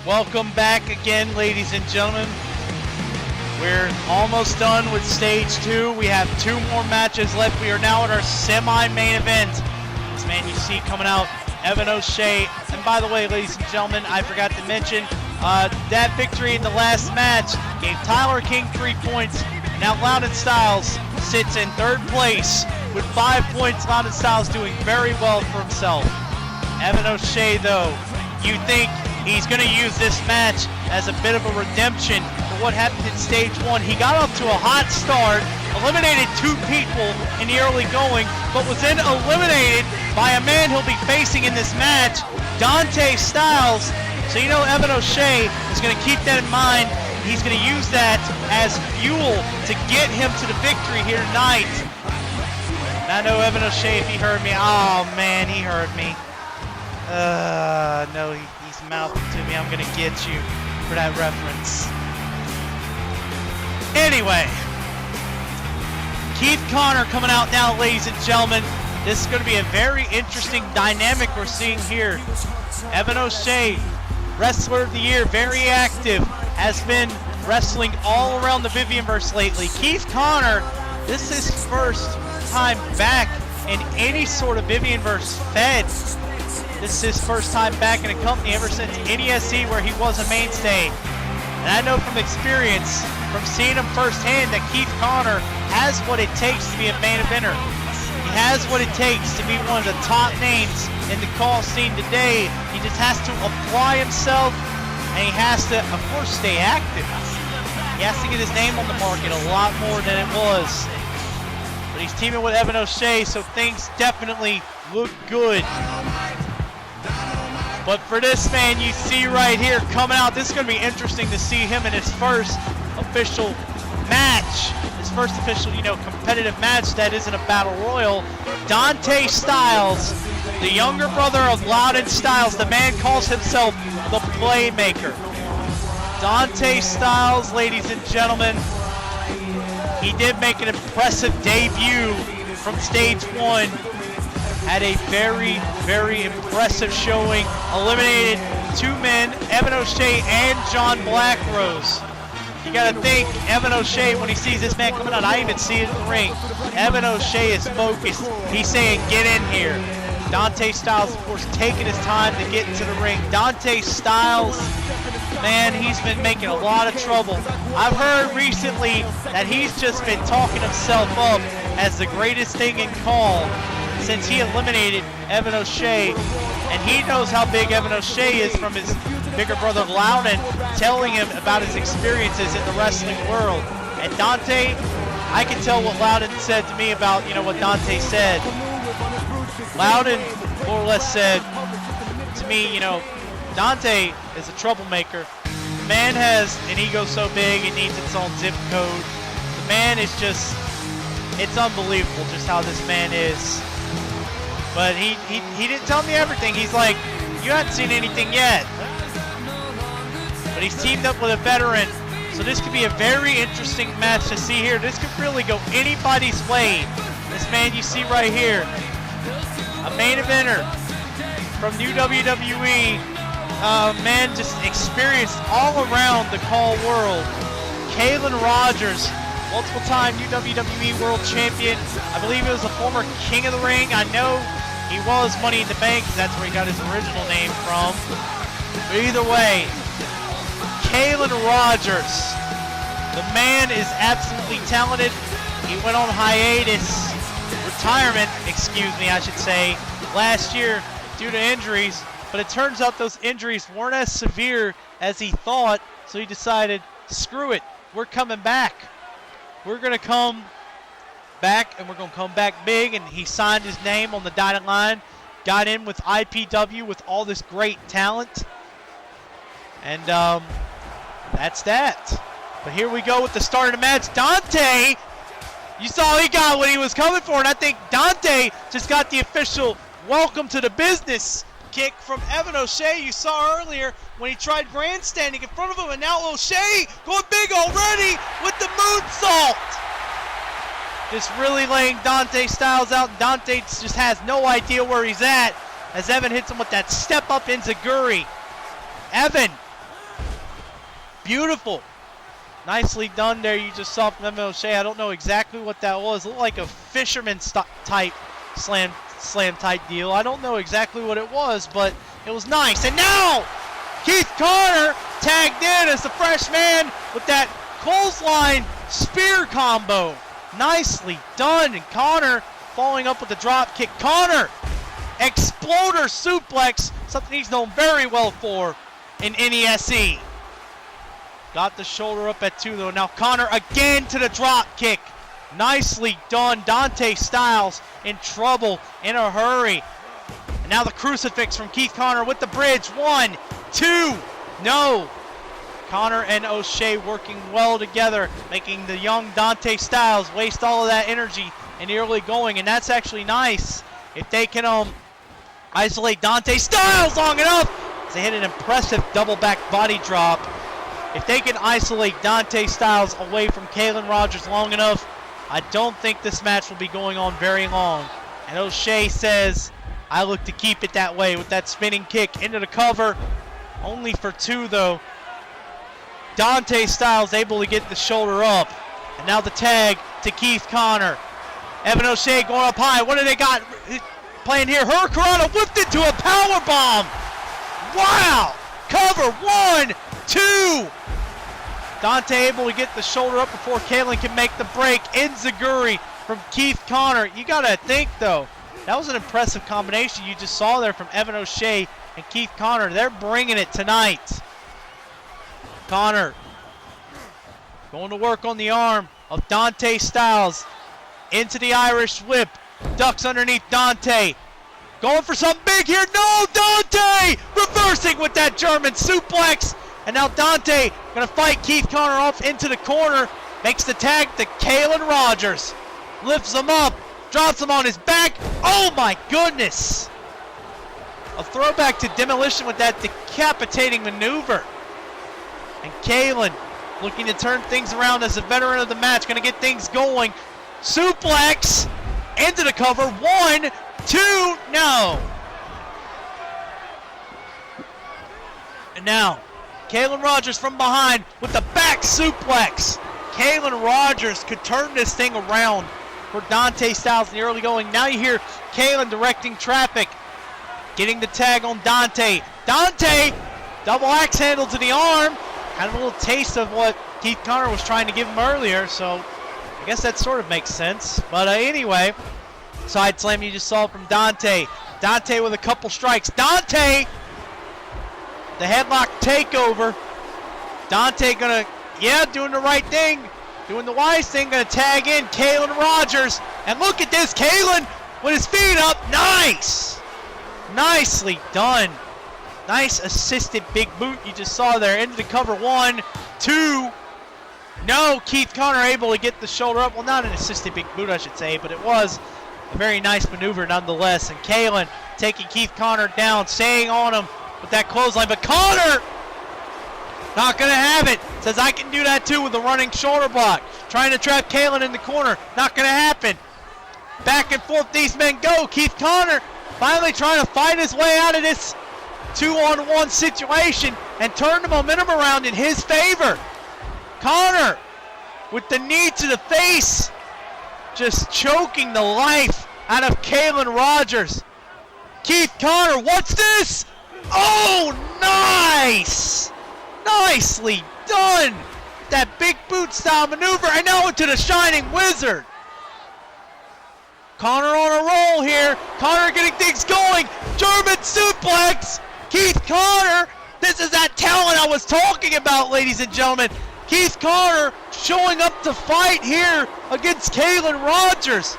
Welcome back again, ladies and gentlemen. We're almost done with stage 2. We have 2 more matches left. We are now at our semi-main event. This man you see coming out, Evan O'Shea. And by the way, ladies and gentlemen, I forgot to mention, that victory in the last match gave Tyler King 3 points. Now Louden Styles sits in 3rd place with 5 points. Louden Styles doing very well for himself. Evan O'Shea, though, you think he's going to use this match as a bit of a redemption for what happened in stage 1. He got off to a hot start, eliminated 2 people in the early going, but was then eliminated by a man he'll be facing in this match, Dante Styles. So you know Evan O'Shea is going to keep that in mind. He's going to use that as fuel to get him to the victory here tonight. And I know Evan O'Shea, if he heard me, oh man, he heard me. No, he's mouthing to me, I'm gonna get you for that reference. Anyway, Keith Connor coming out now, ladies and gentlemen. This is gonna be a very interesting dynamic we're seeing here. Evan O'Shea, Wrestler of the Year, very active, has been wrestling all around the Vivianverse lately. Keith Connor, this is his first time back in any sort of Vivianverse fed. This is his first time back in a company ever since NESC, where he was a mainstay. And I know from experience, from seeing him firsthand, that Keith Connor has what it takes to be a main eventer. He has what it takes to be one of the top names in the call scene today. He just has to apply himself, and he has to, of course, stay active. He has to get his name on the market a lot more than it was. But he's teaming with Evan O'Shea, so things definitely look good. But for this man you see right here coming out, this is going to be interesting to see him in his first official match. His first official, competitive match that isn't a battle royal. Dante Styles, the younger brother of Louden Styles. The man calls himself the Playmaker. Dante Styles, ladies and gentlemen, he did make an impressive debut from stage 1. Had a very, very impressive showing. Eliminated 2 men, Evan O'Shea and John Blackrose. You gotta think, Evan O'Shea, when he sees this man coming out, I even see it in the ring. Evan O'Shea is focused. He's saying, get in here. Dante Styles, of course, taking his time to get into the ring. Dante Styles, man, he's been making a lot of trouble. I've heard recently that he's just been talking himself up as the greatest thing in Call since he eliminated Evan O'Shea. And he knows how big Evan O'Shea is from his bigger brother Louden, telling him about his experiences in the wrestling world. And Dante, I can tell what Louden said to me about, what Dante said. Louden more or less said to me, Dante is a troublemaker. The man has an ego so big it needs its own zip code. The man is just, it's unbelievable just how this man is. But he didn't tell me everything. He's like, you haven't seen anything yet. But he's teamed up with a veteran. So this could be a very interesting match to see here. This could really go anybody's way. This man you see right here, a main eventer from new-wwe. Man just experienced all around the Call world. Caylen Rogers, multiple-time new-wwe World Champion. I believe he was a former King of the Ring. I know he was Money in the Bank because that's where he got his original name from. But either way, Caylen Rogers, the man is absolutely talented. He went on retirement, I should say, last year due to injuries. But it turns out those injuries weren't as severe as he thought, so he decided, screw it, we're coming back. We're going to come back, and we're going to come back big, and he signed his name on the dotted line, got in with iPW with all this great talent, and that's that. But here we go with the start of the match. Dante, you saw he got what he was coming for, and I think Dante just got the official welcome to the business kick from Evan O'Shea. You saw earlier when he tried grandstanding in front of him, and now O'Shea going big already with the moonsault. Just really laying Dante Styles out. Dante just has no idea where he's at as Evan hits him with that step-up enziguri. Evan, beautiful. Nicely done there. You just saw from Evan O'Shea. I don't know exactly what that was. It looked like a fisherman type slam type deal. I don't know exactly what it was, but it was nice. And now Keith Carter tagged in as the fresh man with that clothesline spear combo. Nicely done. And Connor following up with the drop kick. Connor, exploder suplex, something he's known very well for in NESE. Got the shoulder up at 2 though. Now Connor again to the drop kick. Nicely done. Dante Styles in trouble, in a hurry. And now the crucifix from Keith Connor with the bridge. 1, 2, no. Connor and O'Shea working well together, making the young Dante Styles waste all of that energy in the early going, and that's actually nice. If they can isolate Dante Styles long enough, they hit an impressive double back body drop. If they can isolate Dante Styles away from Caylen Rogers long enough, I don't think this match will be going on very long. And O'Shea says, I look to keep it that way with that spinning kick into the cover. Only for 2 though. Dante Styles able to get the shoulder up. And now the tag to Keith Connor. Evan O'Shea going up high. What do they got playing here? Hurricanrana whipped it to a power bomb. Wow! Cover 1, 2. Dante able to get the shoulder up before Caylen can make the break. Enziguri from Keith Connor. You gotta think though, that was an impressive combination you just saw there from Evan O'Shea and Keith Connor. They're bringing it tonight. Connor going to work on the arm of Dante Styles. into the Irish whip. Ducks underneath Dante. Going for something big here. No, Dante! Reversing with that German suplex. And now Dante going to fight Keith Connor off into the corner. Makes the tag to Caylen Rogers. Lifts him up. Drops him on his back. Oh my goodness. A throwback to Demolition with that decapitating maneuver. And Caylen looking to turn things around as a veteran of the match. Going to get things going. Suplex into the cover. 1, 2, no. And now, Caylen Rogers from behind with the back suplex. Caylen Rogers could turn this thing around for Dante Styles in the early going. Now you hear Caylen directing traffic. Getting the tag on Dante. Dante, double axe handle to the arm. Kind of a little taste of what Keith Connor was trying to give him earlier, so I guess that sort of makes sense. But anyway, side slam you just saw from Dante. Dante with a couple strikes. Dante, the headlock takeover. Dante gonna, doing the right thing. Doing the wise thing, gonna tag in Caylen Rogers. And look at this, Caylen with his feet up. Nice! Nicely done. Nice assisted big boot you just saw there. Into the cover. 1, 2. No, Keith Connor able to get the shoulder up. Well, not an assisted big boot, I should say, but it was a very nice maneuver nonetheless. And Caylen taking Keith Connor down, staying on him with that clothesline. But Connor not going to have it. Says, I can do that too with a running shoulder block. Trying to trap Caylen in the corner. Not going to happen. Back and forth these men go. Keith Connor finally trying to fight his way out of this 2-on-1 situation and turn the momentum around in his favor. Connor with the knee to the face, just choking the life out of Caylen Rogers. Keith Connor, what's this? Oh, nice! Nicely done! That big boot style maneuver, and now into the Shining Wizard. Connor on a roll here. Connor getting things going. German suplex. Keith Connor, this is that talent I was talking about, ladies and gentlemen. Keith Connor showing up to fight here against Caylen Rogers.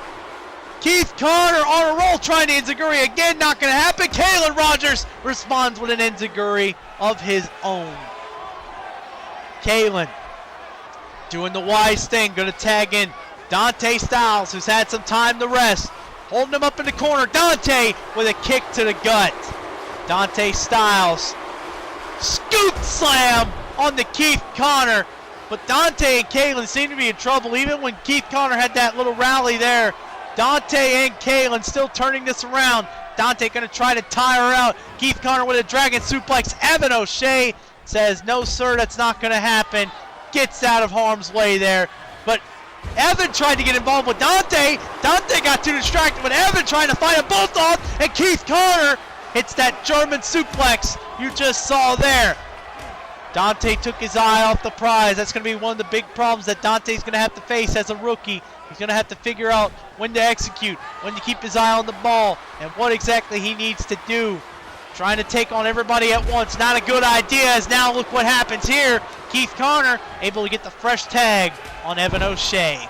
Keith Connor on a roll, trying to enziguri again, not going to happen. Caylen Rogers responds with an enziguri of his own. Caylen doing the wise thing, going to tag in Dante Styles, who's had some time to rest. Holding him up in the corner. Dante with a kick to the gut. Dante Styles. Scoop slam on the Keith Connor. But Dante and Caylen seem to be in trouble. Even when Keith Connor had that little rally there, Dante and Caylen still turning this around. Dante going to try to tire her out. Keith Connor with a dragon suplex. Evan O'Shea says, no sir, that's not going to happen. Gets out of harm's way there. But Evan tried to get involved with Dante. Dante got too distracted with Evan trying to fight them both off. And Keith Connor hits that German suplex you just saw there. Dante took his eye off the prize. That's going to be one of the big problems that Dante's going to have to face as a rookie. He's going to have to figure out when to execute, when to keep his eye on the ball, and what exactly he needs to do. Trying to take on everybody at once, not a good idea, as now look what happens here. Keith Connor able to get the fresh tag on Evan O'Shea.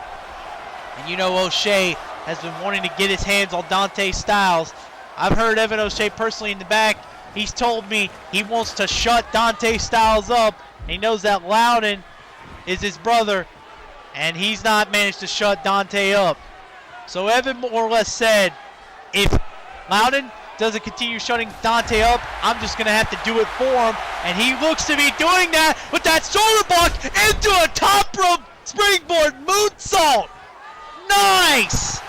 And you know O'Shea has been wanting to get his hands on Dante Styles. I've heard Evan O'Shea personally in the back. He's told me he wants to shut Dante Styles up. He knows that Louden is his brother, and he's not managed to shut Dante up. So Evan more or less said, if Louden doesn't continue shutting Dante up, I'm just going to have to do it for him. And he looks to be doing that with that shoulder block into a top rope springboard moonsault. Nice!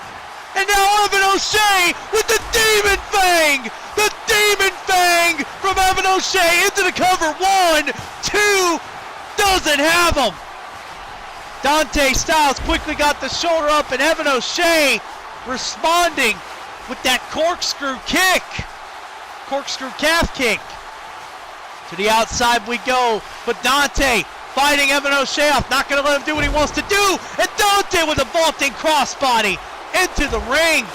And now Evan O'Shea with the Demon Fang! The Demon Fang from Evan O'Shea into the cover. 1, 2, doesn't have him. Dante Styles quickly got the shoulder up, and Evan O'Shea responding with that corkscrew kick. Corkscrew calf kick. To the outside we go, but Dante fighting Evan O'Shea off, not going to let him do what he wants to do. And Dante with a vaulting crossbody into the ring.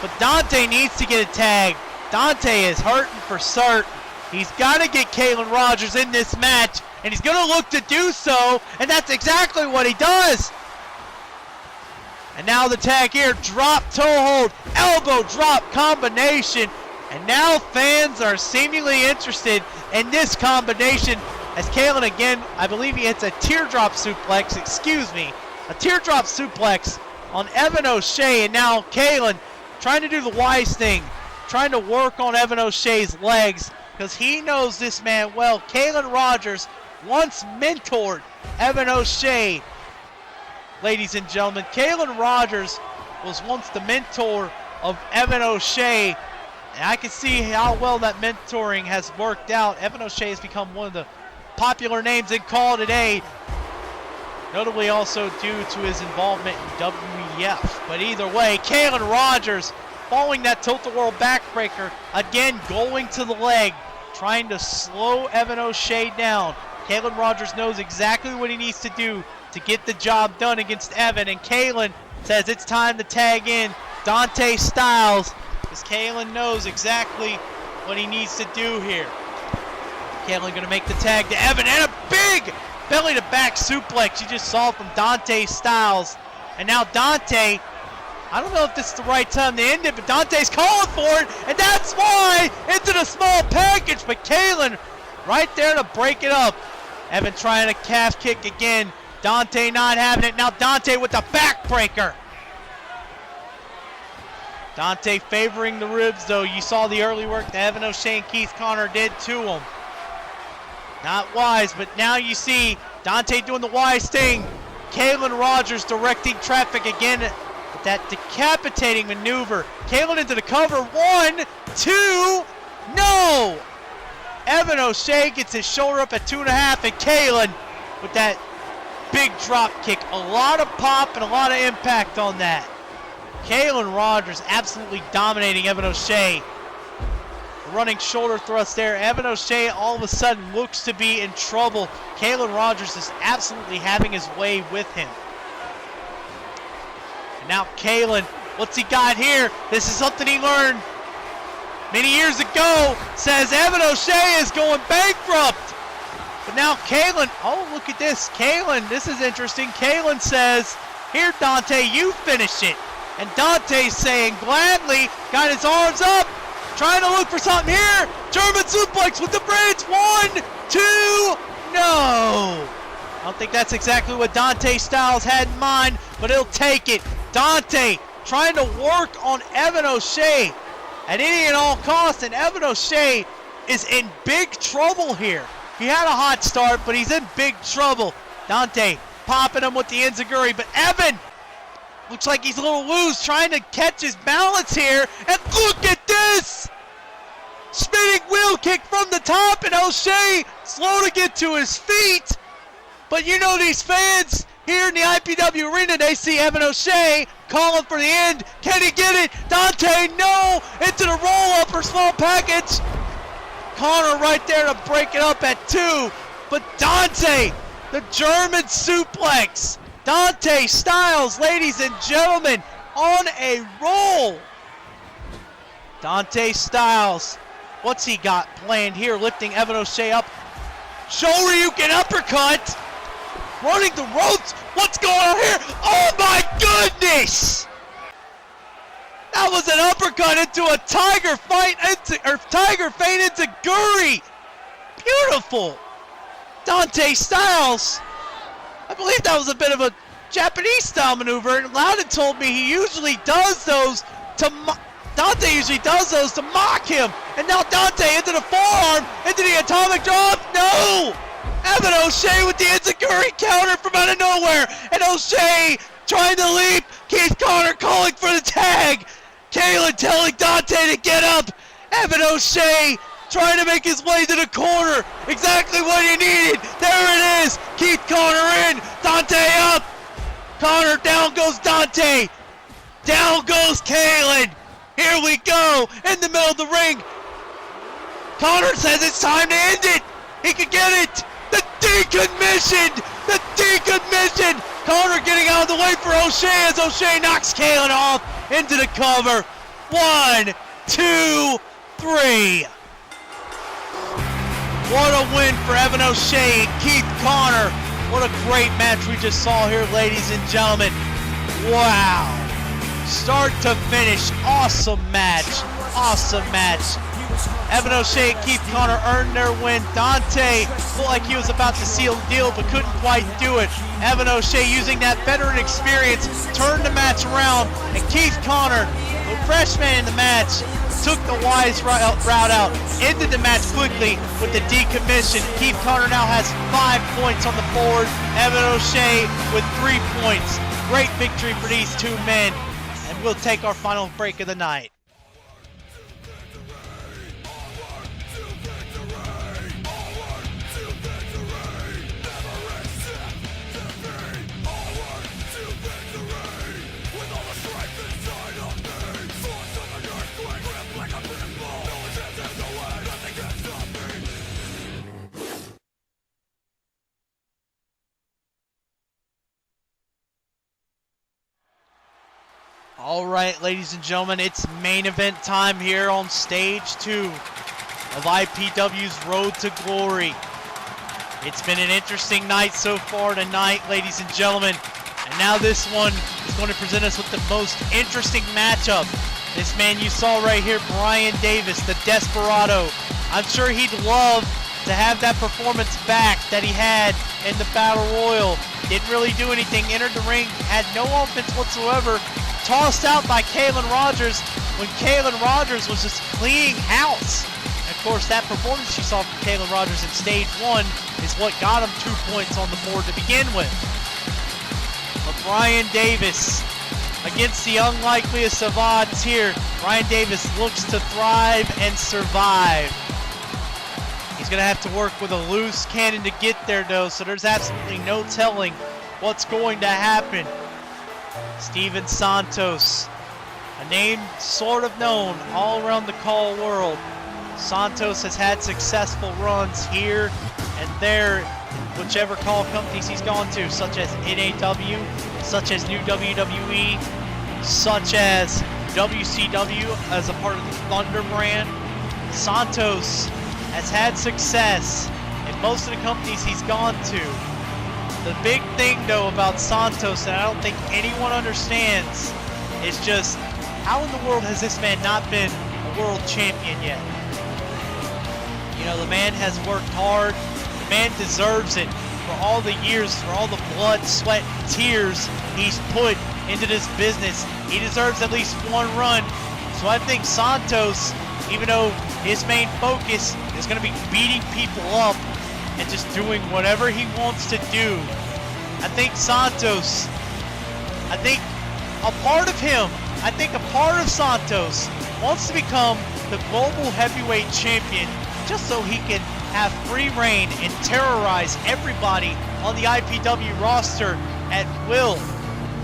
But Dante needs to get a tag. Dante is hurting for certain. He's got to get Caylen Rogers in this match, and he's going to look to do so, and that's exactly what he does. And now the tag here, drop toe hold, elbow drop combination. And now fans are seemingly interested in this combination as Caylen again, I believe he hits a teardrop suplex, a teardrop suplex on Evan O'Shea. And now Caylen trying to do the wise thing, trying to work on Evan O'Shea's legs because he knows this man well. Caylen Rogers once mentored Evan O'Shea. Ladies and gentlemen, Caylen Rogers was once the mentor of Evan O'Shea, and I can see how well that mentoring has worked out. Evan O'Shea has become one of the popular names in Call today, notably also due to his involvement in WEF. But either way, Caylen Rogers following that tilt-a-whirl backbreaker, again going to the leg, trying to slow Evan O'Shea down. Caylen Rogers knows exactly what he needs to do to get the job done against Evan, and Caylen says it's time to tag in Dante Styles because Caylen knows exactly what he needs to do here. Caylen going to make the tag to Evan, and a big belly-to-back suplex you just saw from Dante Styles. And now Dante, I don't know if this is the right time to end it, but Dante's calling for it, and that's why into the small package, but Caylen right there to break it up. Evan trying a calf kick again. Dante not having it. Now Dante with the backbreaker. Dante favoring the ribs, though. You saw the early work that Evan O'Shea and Keith Connor did to him. Not wise, but now you see Dante doing the wise thing. Caylen Rogers directing traffic again with that decapitating maneuver. Caylen into the cover. 1, 2, no! Evan O'Shea gets his shoulder up at 2.5, and Caylen with that big drop kick. A lot of pop and a lot of impact on that. Caylen Rogers absolutely dominating Evan O'Shea. Running shoulder thrust there. Evan O'Shea all of a sudden looks to be in trouble. Caylen Rogers is absolutely having his way with him. And now Caylen, what's he got here? This is something he learned many years ago. Says Evan O'Shea is going bankrupt. But now Caylen, oh, look at this. Caylen, this is interesting. Caylen says, here, Dante, you finish it. And Dante's saying, gladly, got his arms up, trying to look for something here. German suplex with the bridge. 1, 2, no. I don't think that's exactly what Dante Styles had in mind, but he'll take it. Dante trying to work on Evan O'Shea at any and all costs, and Evan O'Shea is in big trouble here. He had a hot start, but he's in big trouble. Dante popping him with the enziguri, but Evan looks like he's a little loose, trying to catch his balance here, and look at this! Spinning wheel kick from the top, and O'Shea slow to get to his feet. But you know these fans here in the iPW arena, they see Evan O'Shea calling for the end. Can he get it? Dante, no! Into the roll-up or small package. Connor right there to break it up at 2. But Dante, the German suplex. Dante Styles, ladies and gentlemen, on a roll. Dante Styles, what's he got planned here? Lifting Evan O'Shea up. Shoryuken uppercut. Running the ropes. What's going on here? Oh my goodness! That was an uppercut into a tiger feint into Guri. Beautiful. Dante Styles. I believe that was a bit of a Japanese style maneuver, and Louden told me he usually does those to Dante usually does those to mock him. And now Dante into the forearm, into the atomic drop. No! Evan O'Shea with the enziguri counter from out of nowhere, and O'Shea trying to leap. Keith Connor calling for the tag. Caylen telling Dante to get up. Evan O'Shea trying to make his way to the corner. Exactly what he needed. There it is. Keith Connor in. Dante up. Connor, down goes Dante. Down goes Caylen. Here we go. In the middle of the ring. Connor says it's time to end it. He can get it. The decommissioned. The decommissioned. Connor getting out of the way for O'Shea as O'Shea knocks Caylen off into the cover. 1, 2, 3. What a win for Evan O'Shea and Keith Connor. What a great match we just saw here, ladies and gentlemen. Wow. Start to finish, awesome match. Awesome match. Evan O'Shea and Keith Connor earned their win. Dante looked like he was about to seal the deal, but couldn't quite do it. Evan O'Shea, using that veteran experience, turned the match around, and Keith Connor, the freshman in the match, took the wise route out, ended the match quickly with the decommission. Keith Connor now has 5 points on the board. Evan O'Shea with 3 points. Great victory for these two men, and we'll take our final break of the night. All right, ladies and gentlemen, it's main event time here on stage 2 of IPW's Road to Glory. It's been an interesting night so far tonight, ladies and gentlemen, and now this one is going to present us with the most interesting matchup. This man you saw right here, Bryan Davis, the Desperado. I'm sure he'd love to have that performance back that he had in the Battle Royal. Didn't really do anything, entered the ring, had no offense whatsoever. Tossed out by Caylen Rogers when Caylen Rogers was just cleaning house. And of course, that performance you saw from Caylen Rogers in stage 1 is what got him 2 points on the board to begin with. But Bryan Davis, against the unlikeliest of odds here, Bryan Davis looks to thrive and survive. He's going to have to work with a loose cannon to get there though, so there's absolutely no telling what's going to happen. Steven Santos, a name sort of known all around the call world. Santos has had successful runs here and there in whichever call companies he's gone to, such as NAW, such as new-wwe, such as WCW as a part of the Thunder brand. Santos has had success in most of the companies he's gone to. The big thing though about Santos that I don't think anyone understands is just how in the world has this man not been a world champion yet? You know, the man has worked hard, the man deserves it for all the years, for all the blood, sweat, and tears he's put into this business. He deserves at least one run. So I think Santos, even though his main focus is going to be beating people up and just doing whatever he wants to do, I think Santos, I think a part of Santos wants to become the global heavyweight champion just so he can have free reign and terrorize everybody on the IPW roster at will.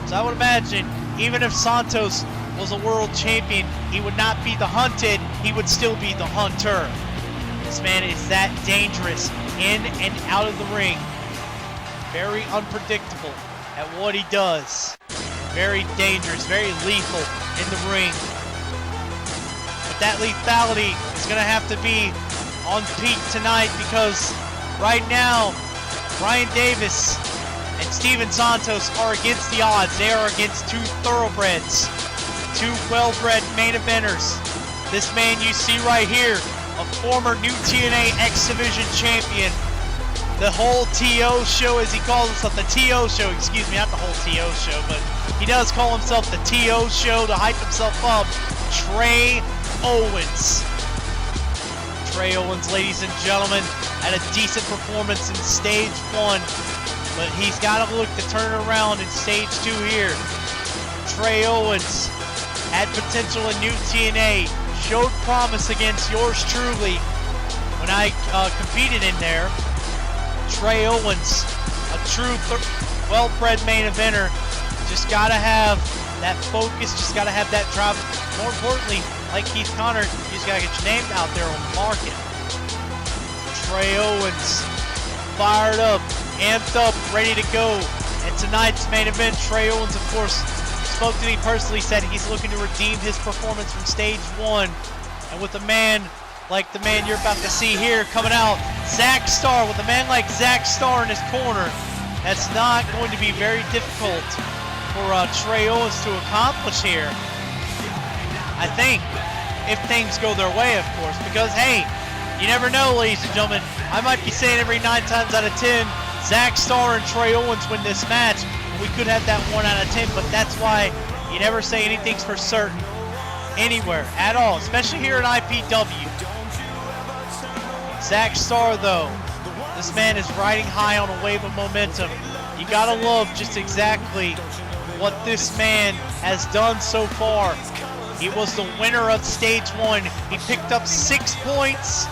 So I would imagine even if Santos was a world champion, he would not be the hunted, he would still be the hunter. This man is that dangerous in and out of the ring. Very unpredictable at what he does. Very dangerous, very lethal in the ring. But that lethality is going to have to be on peak tonight because right now, Bryan Davis and Steven Santos are against the odds. They are against two thoroughbreds, two well-bred main eventers. This man you see right here, a former new-tna X Division champion. The whole TO show, as he calls himself, the TO show, excuse me, not the whole TO show, but he does call himself the TO show to hype himself up. Trey Owens. Trey Owens, ladies and gentlemen, had a decent performance in stage 1, but he's got to look to turn around in stage 2 here. Trey Owens had potential in new-tna, showed promise against yours truly when I competed in there. Trey Owens, a true well-bred main eventer, just gotta have that focus, just gotta have that drive. More importantly, like Keith Connor, you just gotta get your name out there on the market. Trey Owens, fired up, amped up, ready to go. And tonight's main event, Trey Owens, of course, spoke to me personally, said he's looking to redeem his performance from stage 1. And with a man like the man you're about to see here coming out, Starr, with a man like Starr in his corner, that's not going to be very difficult for Trey Owens to accomplish here. I think, if things go their way, of course, because hey, you never know, ladies and gentlemen. I might be saying every 9 times out of 10, Starr and Trey Owens win this match. We could have that 1 out of 10, but that's why you never say anything's for certain anywhere at all, especially here at IPW. Starr, though, this man is riding high on a wave of momentum. You gotta love just exactly what this man has done so far. He was the winner of stage 1. He picked up 6 points.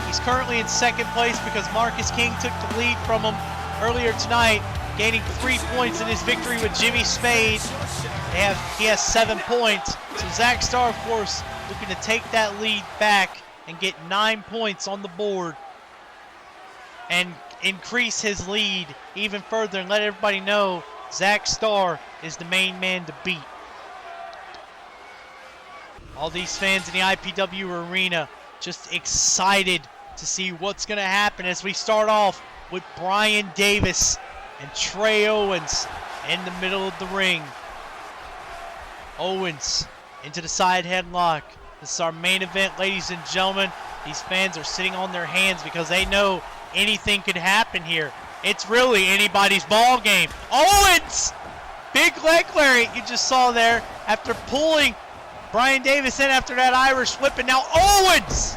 He's currently in 2nd place because Marcus King took the lead from him earlier tonight, gaining 3 points in his victory with Jimmy Spade. He has 7 points. So Starr, of course, looking to take that lead back and get 9 points on the board and increase his lead even further and let everybody know Starr is the main man to beat. All these fans in the IPW arena just excited to see what's going to happen as we start off with Bryan Davis and Trey Owens in the middle of the ring. Owens into the side headlock. This is our main event, ladies and gentlemen. These fans are sitting on their hands because they know anything could happen here. It's really anybody's ball game. Owens! Big leg lariat you just saw there after pulling Bryan Davis in after that Irish whip, and now Owens!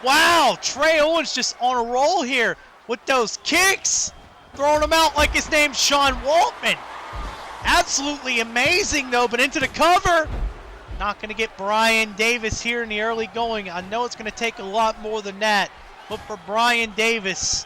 Wow, Trey Owens just on a roll here with those kicks, throwing them out like his name's Sean Waltman. Absolutely amazing though, but into the cover. Not going to get Bryan Davis here in the early going. I know it's going to take a lot more than that, but for Bryan Davis,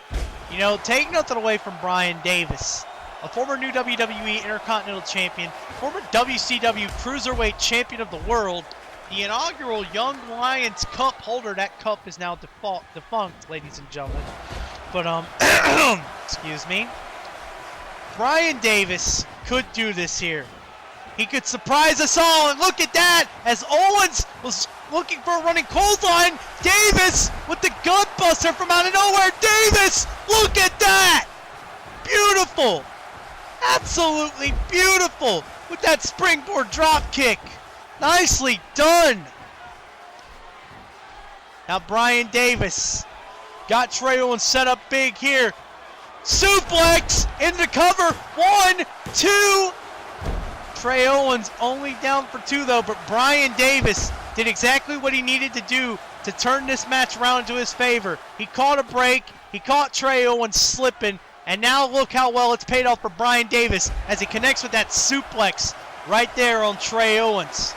you know, take nothing away from Bryan Davis. A former new WWE Intercontinental Champion, former WCW Cruiserweight Champion of the World, the inaugural Young Lions Cup holder. That cup is now defunct, ladies and gentlemen. But, excuse me. Bryan Davis could do this here. He could surprise us all, and look at that! As Owens was looking for a running clothesline, Davis with the gut buster from out of nowhere. Davis, look at that! Beautiful! Absolutely beautiful with that springboard drop kick. Nicely done. Now Bryan Davis got Trey Owens set up big here. Suplex into the cover. 1, 2. Trey Owens only down for 2 though, but Bryan Davis did exactly what he needed to do to turn this match around into his favor. He caught a break. He caught Trey Owens slipping. And now look how well it's paid off for Bryan Davis as he connects with that suplex right there on Trey Owens.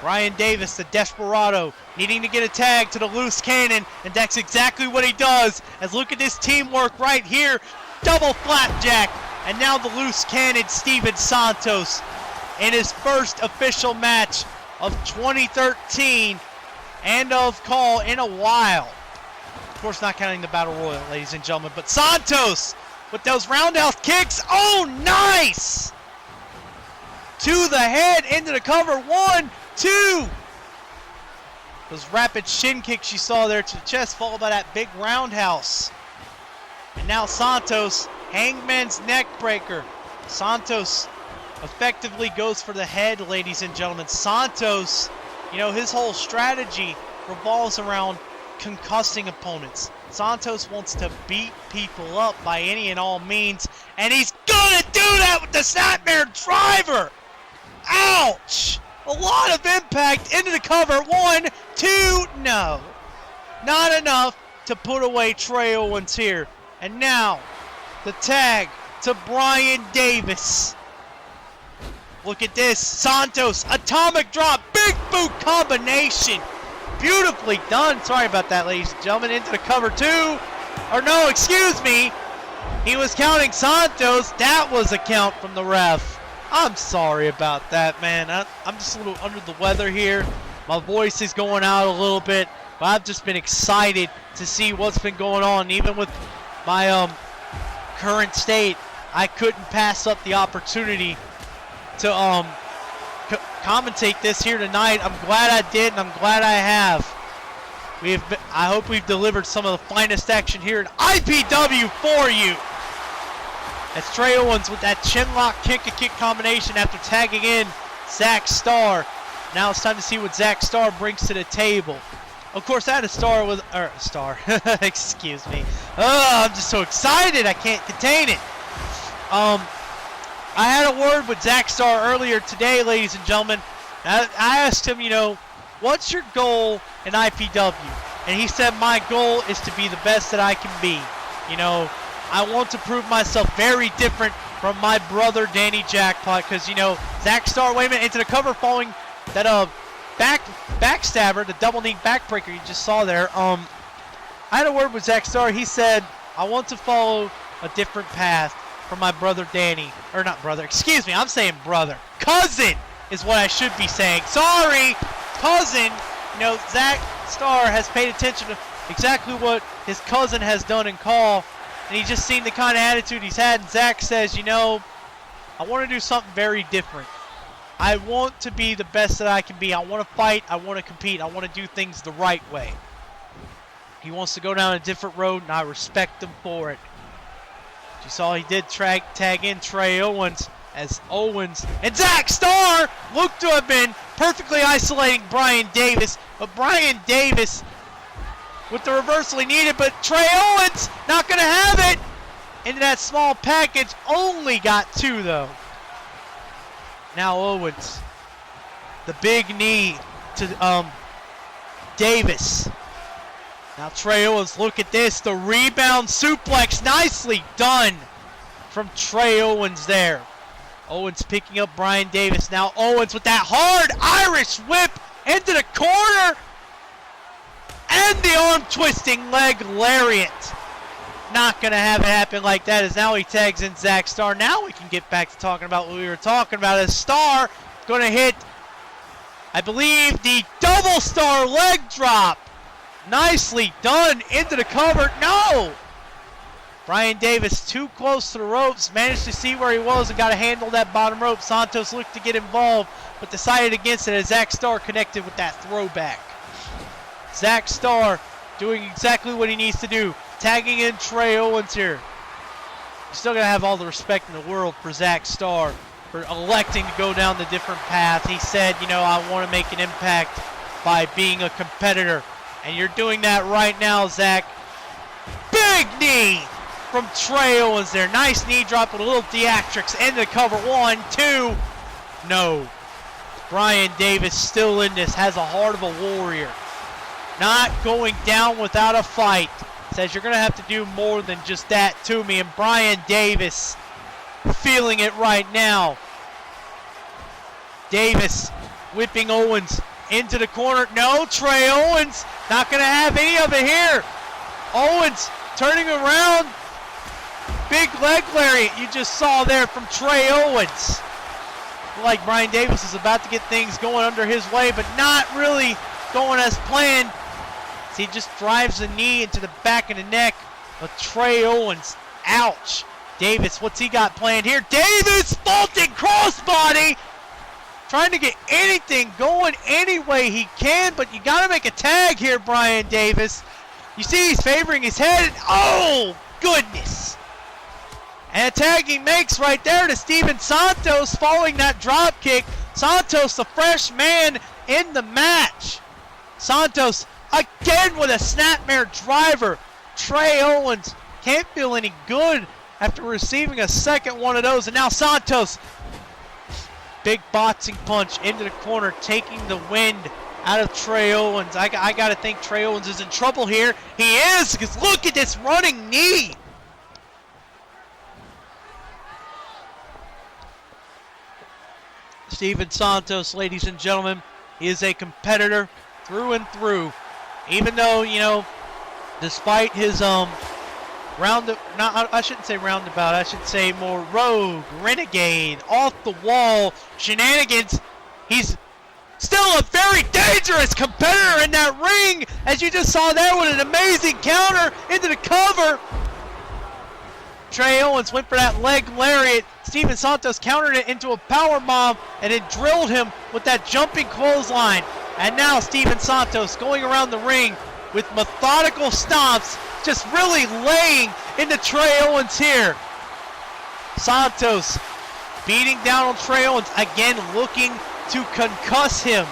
Bryan Davis, the desperado, needing to get a tag to the loose cannon, and that's exactly what he does. As look at this teamwork right here. Double flapjack. And now the loose cannon, Steven Santos, in his first official match of 2013 and of call in a while. Of course, not counting the Battle Royal, ladies and gentlemen. But Santos with those roundhouse kicks. Oh, nice! To the head, into the cover. 1, 2. Those rapid shin kicks you saw there to the chest, followed by that big roundhouse. And now Santos, Hangman's neck breaker. Santos effectively goes for the head, ladies and gentlemen. Santos, you know, his whole strategy revolves around concussing opponents. Santos wants to beat people up by any and all means, and he's gonna do that with the Snapmare Driver. Ouch! A lot of impact into the cover. 1, 2, no. Not enough to put away Trey Owens here. And now, the tag to Bryan Davis. Look at this. Santos, atomic drop, big boot combination. Beautifully done. Sorry about that, ladies and gentlemen. Into the cover 2. Or no, excuse me. He was counting Santos. That was a count from the ref. I'm sorry about that, man. I'm just a little under the weather here. My voice is going out a little bit. But I've just been excited to see what's been going on. Even with my current state, I couldn't pass up the opportunity to commentate this here tonight. I'm glad I did, and I'm glad I have. I hope we've delivered some of the finest action here at IPW for you. as Trey Owens with that chin lock kick combination after tagging in Starr. Now it's time to see what Starr brings to the table. Of course, that is Starr. Excuse me. Oh, I'm just so excited. I can't contain it. I had a word with Starr earlier today, ladies and gentlemen. I asked him, what's your goal in IPW? And he said, my goal is to be the best that I can be. I want to prove myself very different from my brother Danny Jackpot, because Starr, wait a minute, into the cover following that backstabber, the double knee backbreaker you just saw there. I had a word with Starr. He said, I want to follow a different path from my brother Danny, or not brother, excuse me, I'm saying brother. Cousin is what I should be saying. Sorry, cousin. Starr has paid attention to exactly what his cousin has done in call, and he's just seen the kind of attitude he's had, and Zach says, I want to do something very different. I want to be the best that I can be. I want to fight. I want to compete. I want to do things the right way. He wants to go down a different road, and I respect him for it. You saw he did tag in Trey Owens, as Owens and Starr looked to have been perfectly isolating Bryan Davis, but Bryan Davis with the reversal he needed, but Trey Owens not going to have it into that small package. Only got two though. Now Owens, the big knee to Davis. Now Trey Owens, look at this, the rebound suplex, nicely done from Trey Owens there. Owens picking up Bryan Davis. Now Owens with that hard Irish whip into the corner. And the arm twisting leg lariat. Not going to have it happen like that, as now he tags in Starr. Now we can get back to talking about what we were talking about, as Starr going to hit, I believe, the double Starr leg drop. Nicely done into the cover. No! Bryan Davis too close to the ropes, managed to see where he was and got to handle that bottom rope. Santos looked to get involved, but decided against it as Starr connected with that throwback. Starr doing exactly what he needs to do, tagging in Trey Owens here. You're still going to have all the respect in the world for Starr for electing to go down the different path. He said, I want to make an impact by being a competitor. And you're doing that right now, Zach. Big knee from Trey Owens there. Nice knee drop with a little theatrics into the cover. 1, 2. No. Bryan Davis still in this. Has a heart of a warrior. Not going down without a fight. Says you're going to have to do more than just that to me. And Bryan Davis feeling it right now. Davis whipping Owens into the corner. No, Trey Owens not going to have any of it here. Owens turning around. Big leg lariat you just saw there from Trey Owens. Like Bryan Davis is about to get things going under his way, but not really going as planned. He just drives the knee into the back of the neck of Trey Owens. Ouch. Davis, what's he got planned here? Davis, vaulting crossbody. Trying to get anything going any way he can, but you got to make a tag here, Bryan Davis. You see he's favoring his head. Oh, goodness. And a tag he makes right there to Steven Santos following that drop kick. Santos, the fresh man in the match. Santos again with a snapmare driver. Trey Owens can't feel any good after receiving a second one of those. And now Santos, big boxing punch into the corner, taking the wind out of Trey Owens. I got to think Trey Owens is in trouble here. He is, because look at this running knee. Steven Santos, ladies and gentlemen, he is a competitor through and through. Even though, despite his I shouldn't say roundabout, I should say more rogue, renegade, off the wall shenanigans, he's still a very dangerous competitor in that ring, as you just saw there with an amazing counter into the cover. Trey Owens went for that leg lariat. Steven Santos countered it into a powerbomb and then drilled him with that jumping clothesline. And now Steven Santos going around the ring with methodical stomps, just really laying into Trey Owens here. Santos beating down on Trey Owens, again looking to concuss him.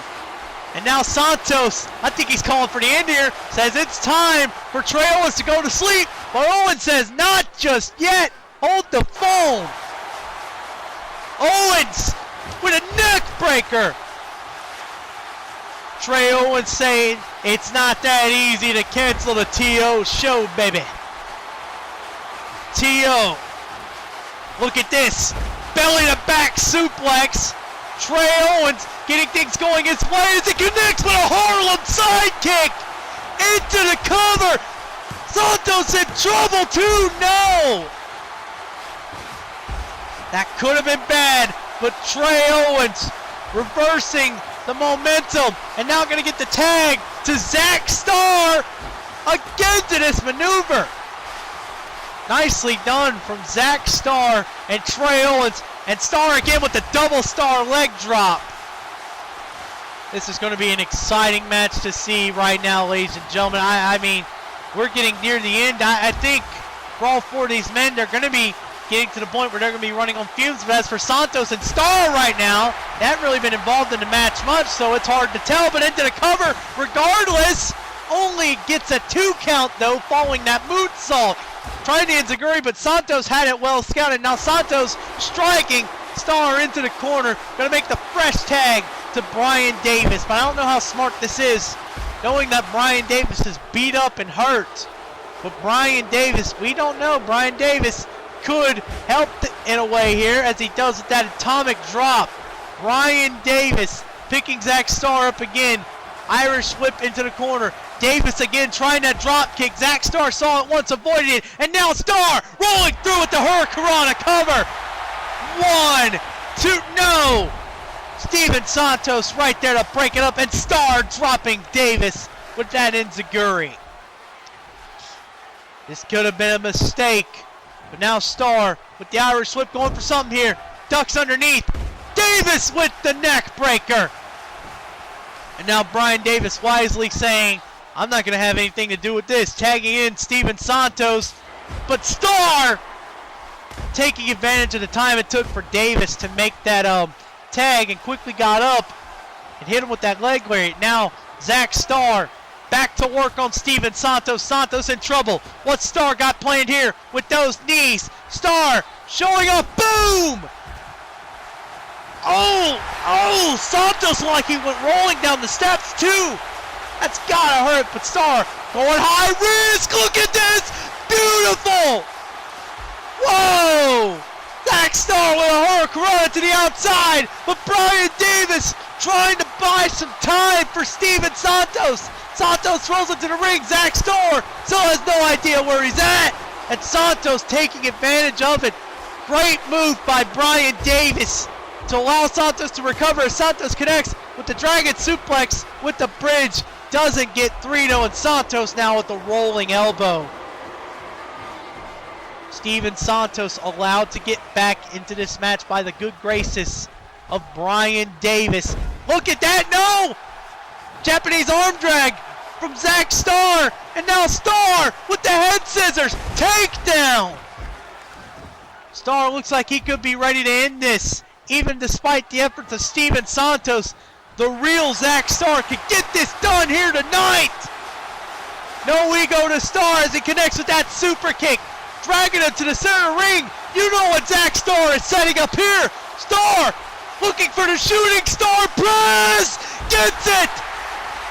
And now Santos, I think he's calling for the end here, says it's time for Trey Owens to go to sleep. But Owens says, not just yet. Hold the phone. Owens with a neck breaker. Trey Owens saying it's not that easy to cancel the T.O. show, baby. T.O. Look at this. Belly to back suplex. Trey Owens getting things going his way as he connects with a Harlem sidekick into the cover. Santos in trouble too. No. That could have been bad, but Trey Owens reversing the momentum and now going to get the tag to Starr again to this maneuver. Nicely done from Starr and Trey Owens, and Starr again with the double Starr leg drop. This is going to be an exciting match to see right now, ladies and gentlemen. I mean, we're getting near the end. I think for all four of these men, they're going to be getting to the point where they're going to be running on fumes. But as for Santos and Starr right now, they haven't really been involved in the match much, so it's hard to tell. But into the cover, regardless, only gets a 2 count though, following that moonsault. Trying to enziguri, but Santos had it well scouted. Now Santos striking Starr into the corner. Going to make the fresh tag to Bryan Davis. But I don't know how smart this is, knowing that Bryan Davis is beat up and hurt. But Bryan Davis, we don't know. Bryan Davis could help in a way here, as he does with that atomic drop. Bryan Davis picking Starr up again. Irish whip into the corner. Davis again trying that drop kick. Starr saw it once, avoided it, and now Starr rolling through with the Hurricanrana cover. 1, 2, no! Steven Santos right there to break it up, and Starr dropping Davis with that enziguri. This could have been a mistake, but now Starr with the Irish whip going for something here. Ducks underneath. Davis with the neck breaker. And now Bryan Davis wisely saying, I'm not going to have anything to do with this. Tagging in Steven Santos. But Starr taking advantage of the time it took for Davis to make that tag, and quickly got up and hit him with that leg lariat. Now Starr back to work on Steven Santos. Santos in trouble. What's Starr got planned here with those knees? Starr showing up. Boom! Oh, Santos like he went rolling down the steps too. That's gotta hurt, but Starr going high risk. Look at this. Beautiful. Whoa. Starr with a Hurricanrana to the outside, but Bryan Davis trying to buy some time for Steven Santos. Santos throws it to the ring. Starr still has no idea where he's at, and Santos taking advantage of it. Great move by Bryan Davis to allow Santos to recover as Santos connects with the Dragon Suplex with the bridge. Doesn't get 3 though, and Santos now with the rolling elbow. Steven Santos allowed to get back into this match by the good graces of Bryan Davis. Look at that, no! Japanese arm drag from Starr, and now Starr with the head scissors. Takedown! Starr looks like he could be ready to end this. Even despite the efforts of Steven Santos, the real Starr could get this done here tonight. No ego to Starr as he connects with that super kick. Dragging him to the center ring. You know what Starr is setting up here. Starr looking for the shooting star press. Gets it.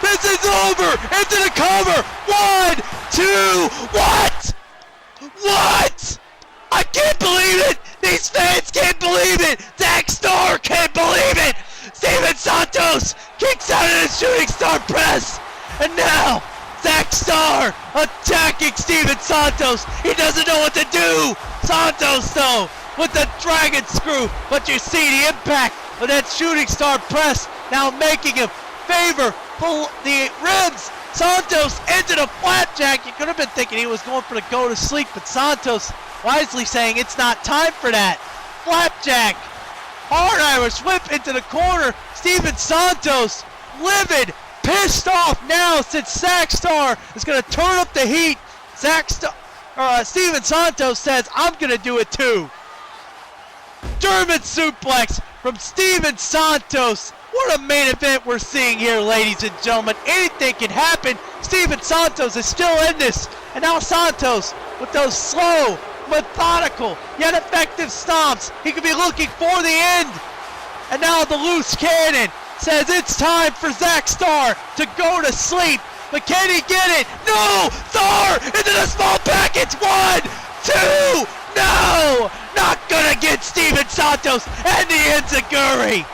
This is over. Into the cover. 1, 2. What? What? I can't believe it! These fans can't believe it! Starr can't believe it! Steven Santos kicks out of the shooting star press! And now, Starr attacking Steven Santos! He doesn't know what to do! Santos though, with the dragon screw! But you see the impact of that shooting star press now making him favor the ribs! Santos into the flapjack! You could have been thinking he was going for the go to sleep, but Santos wisely saying it's not time for that. Flapjack. Hard Irish whip into the corner. Steven Santos livid, pissed off now since Starr is going to turn up the heat. Steven Santos says, I'm going to do it too. German suplex from Steven Santos. What a main event we're seeing here, ladies and gentlemen. Anything can happen. Steven Santos is still in this. And now Santos, with those slow, methodical, yet effective stomps, he could be looking for the end. And now the loose cannon says it's time for Starr to go to sleep. But can he get it? No! Thor into the small package. 1, 2, no! Not gonna get Steven Santos and the enziguri.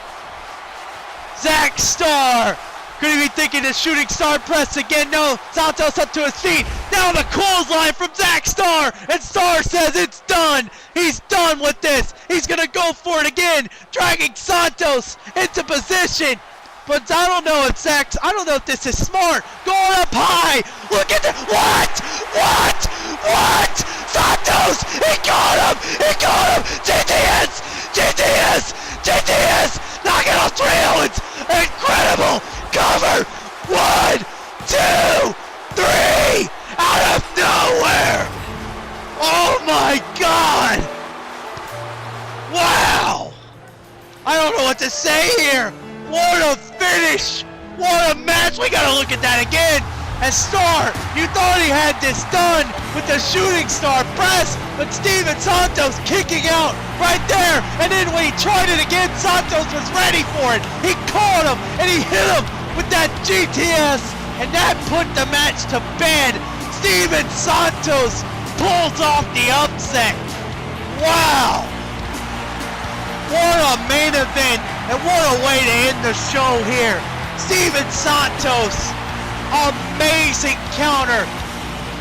Starr. Could he be thinking of shooting star press again? No. Santos up to his feet. Now the clothesline from Starr. And Starr says it's done. He's done with this. He's going to go for it again. Dragging Santos into position. But I don't know if this is smart. Going up high. Look at that. What? Santos. He got him. GTS. Knocking off Trey Owens. Incredible cover. 1, 2, 3. Out of nowhere. Oh my God. Wow. I don't know what to say here. What a finish. What a match. We got to look at that again. And Starr, you thought he had this done with the shooting star press, but Steven Santos kicking out right there. And then when he tried it again, Santos was ready for it. He caught him and he hit him with that GTS, and that put the match to bed. Steven Santos pulls off the upset. Wow. What a main event, and what a way to end the show here. Steven Santos, amazing counter.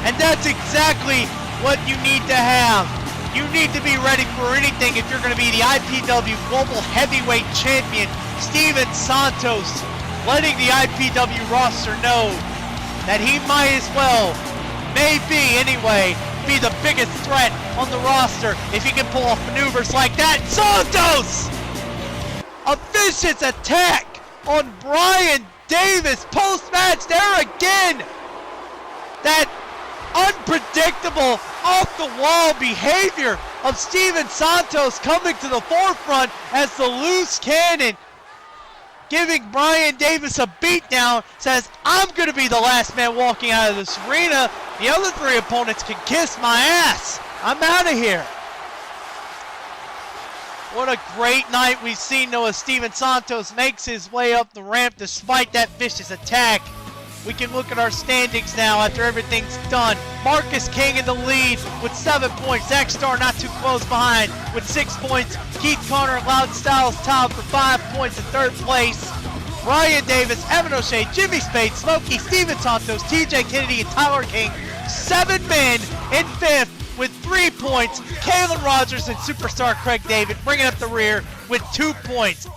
And that's exactly what you need to have. You need to be ready for anything if you're going to be the IPW Global Heavyweight Champion. Steven Santos letting the IPW roster know that he might as well, maybe anyway, be the biggest threat on the roster if he can pull off maneuvers like that. Santos! A vicious attack on Bryan Davis post-match there again. That unpredictable, off-the-wall behavior of Steven Santos coming to the forefront as the loose cannon, giving Bryan Davis a beatdown, says, I'm going to be the last man walking out of this arena. The other 3 opponents can kiss my ass. I'm out of here. What a great night we've seen, though, as Steven Santos makes his way up the ramp despite that vicious attack. We can look at our standings now after everything's done. Marcus King in the lead with 7 points. Starr not too close behind with 6 points. Keith Connor and Louden Styles tied for 5 points in 3rd place. Bryan Davis, Evan O'Shea, Jimmy Spade, Smokey, Steven Santos, TJ Kennedy, and Tyler King. 7 men in 5th with 3 points. Caylen Rogers and superstar Craig David bringing up the rear with 2 points.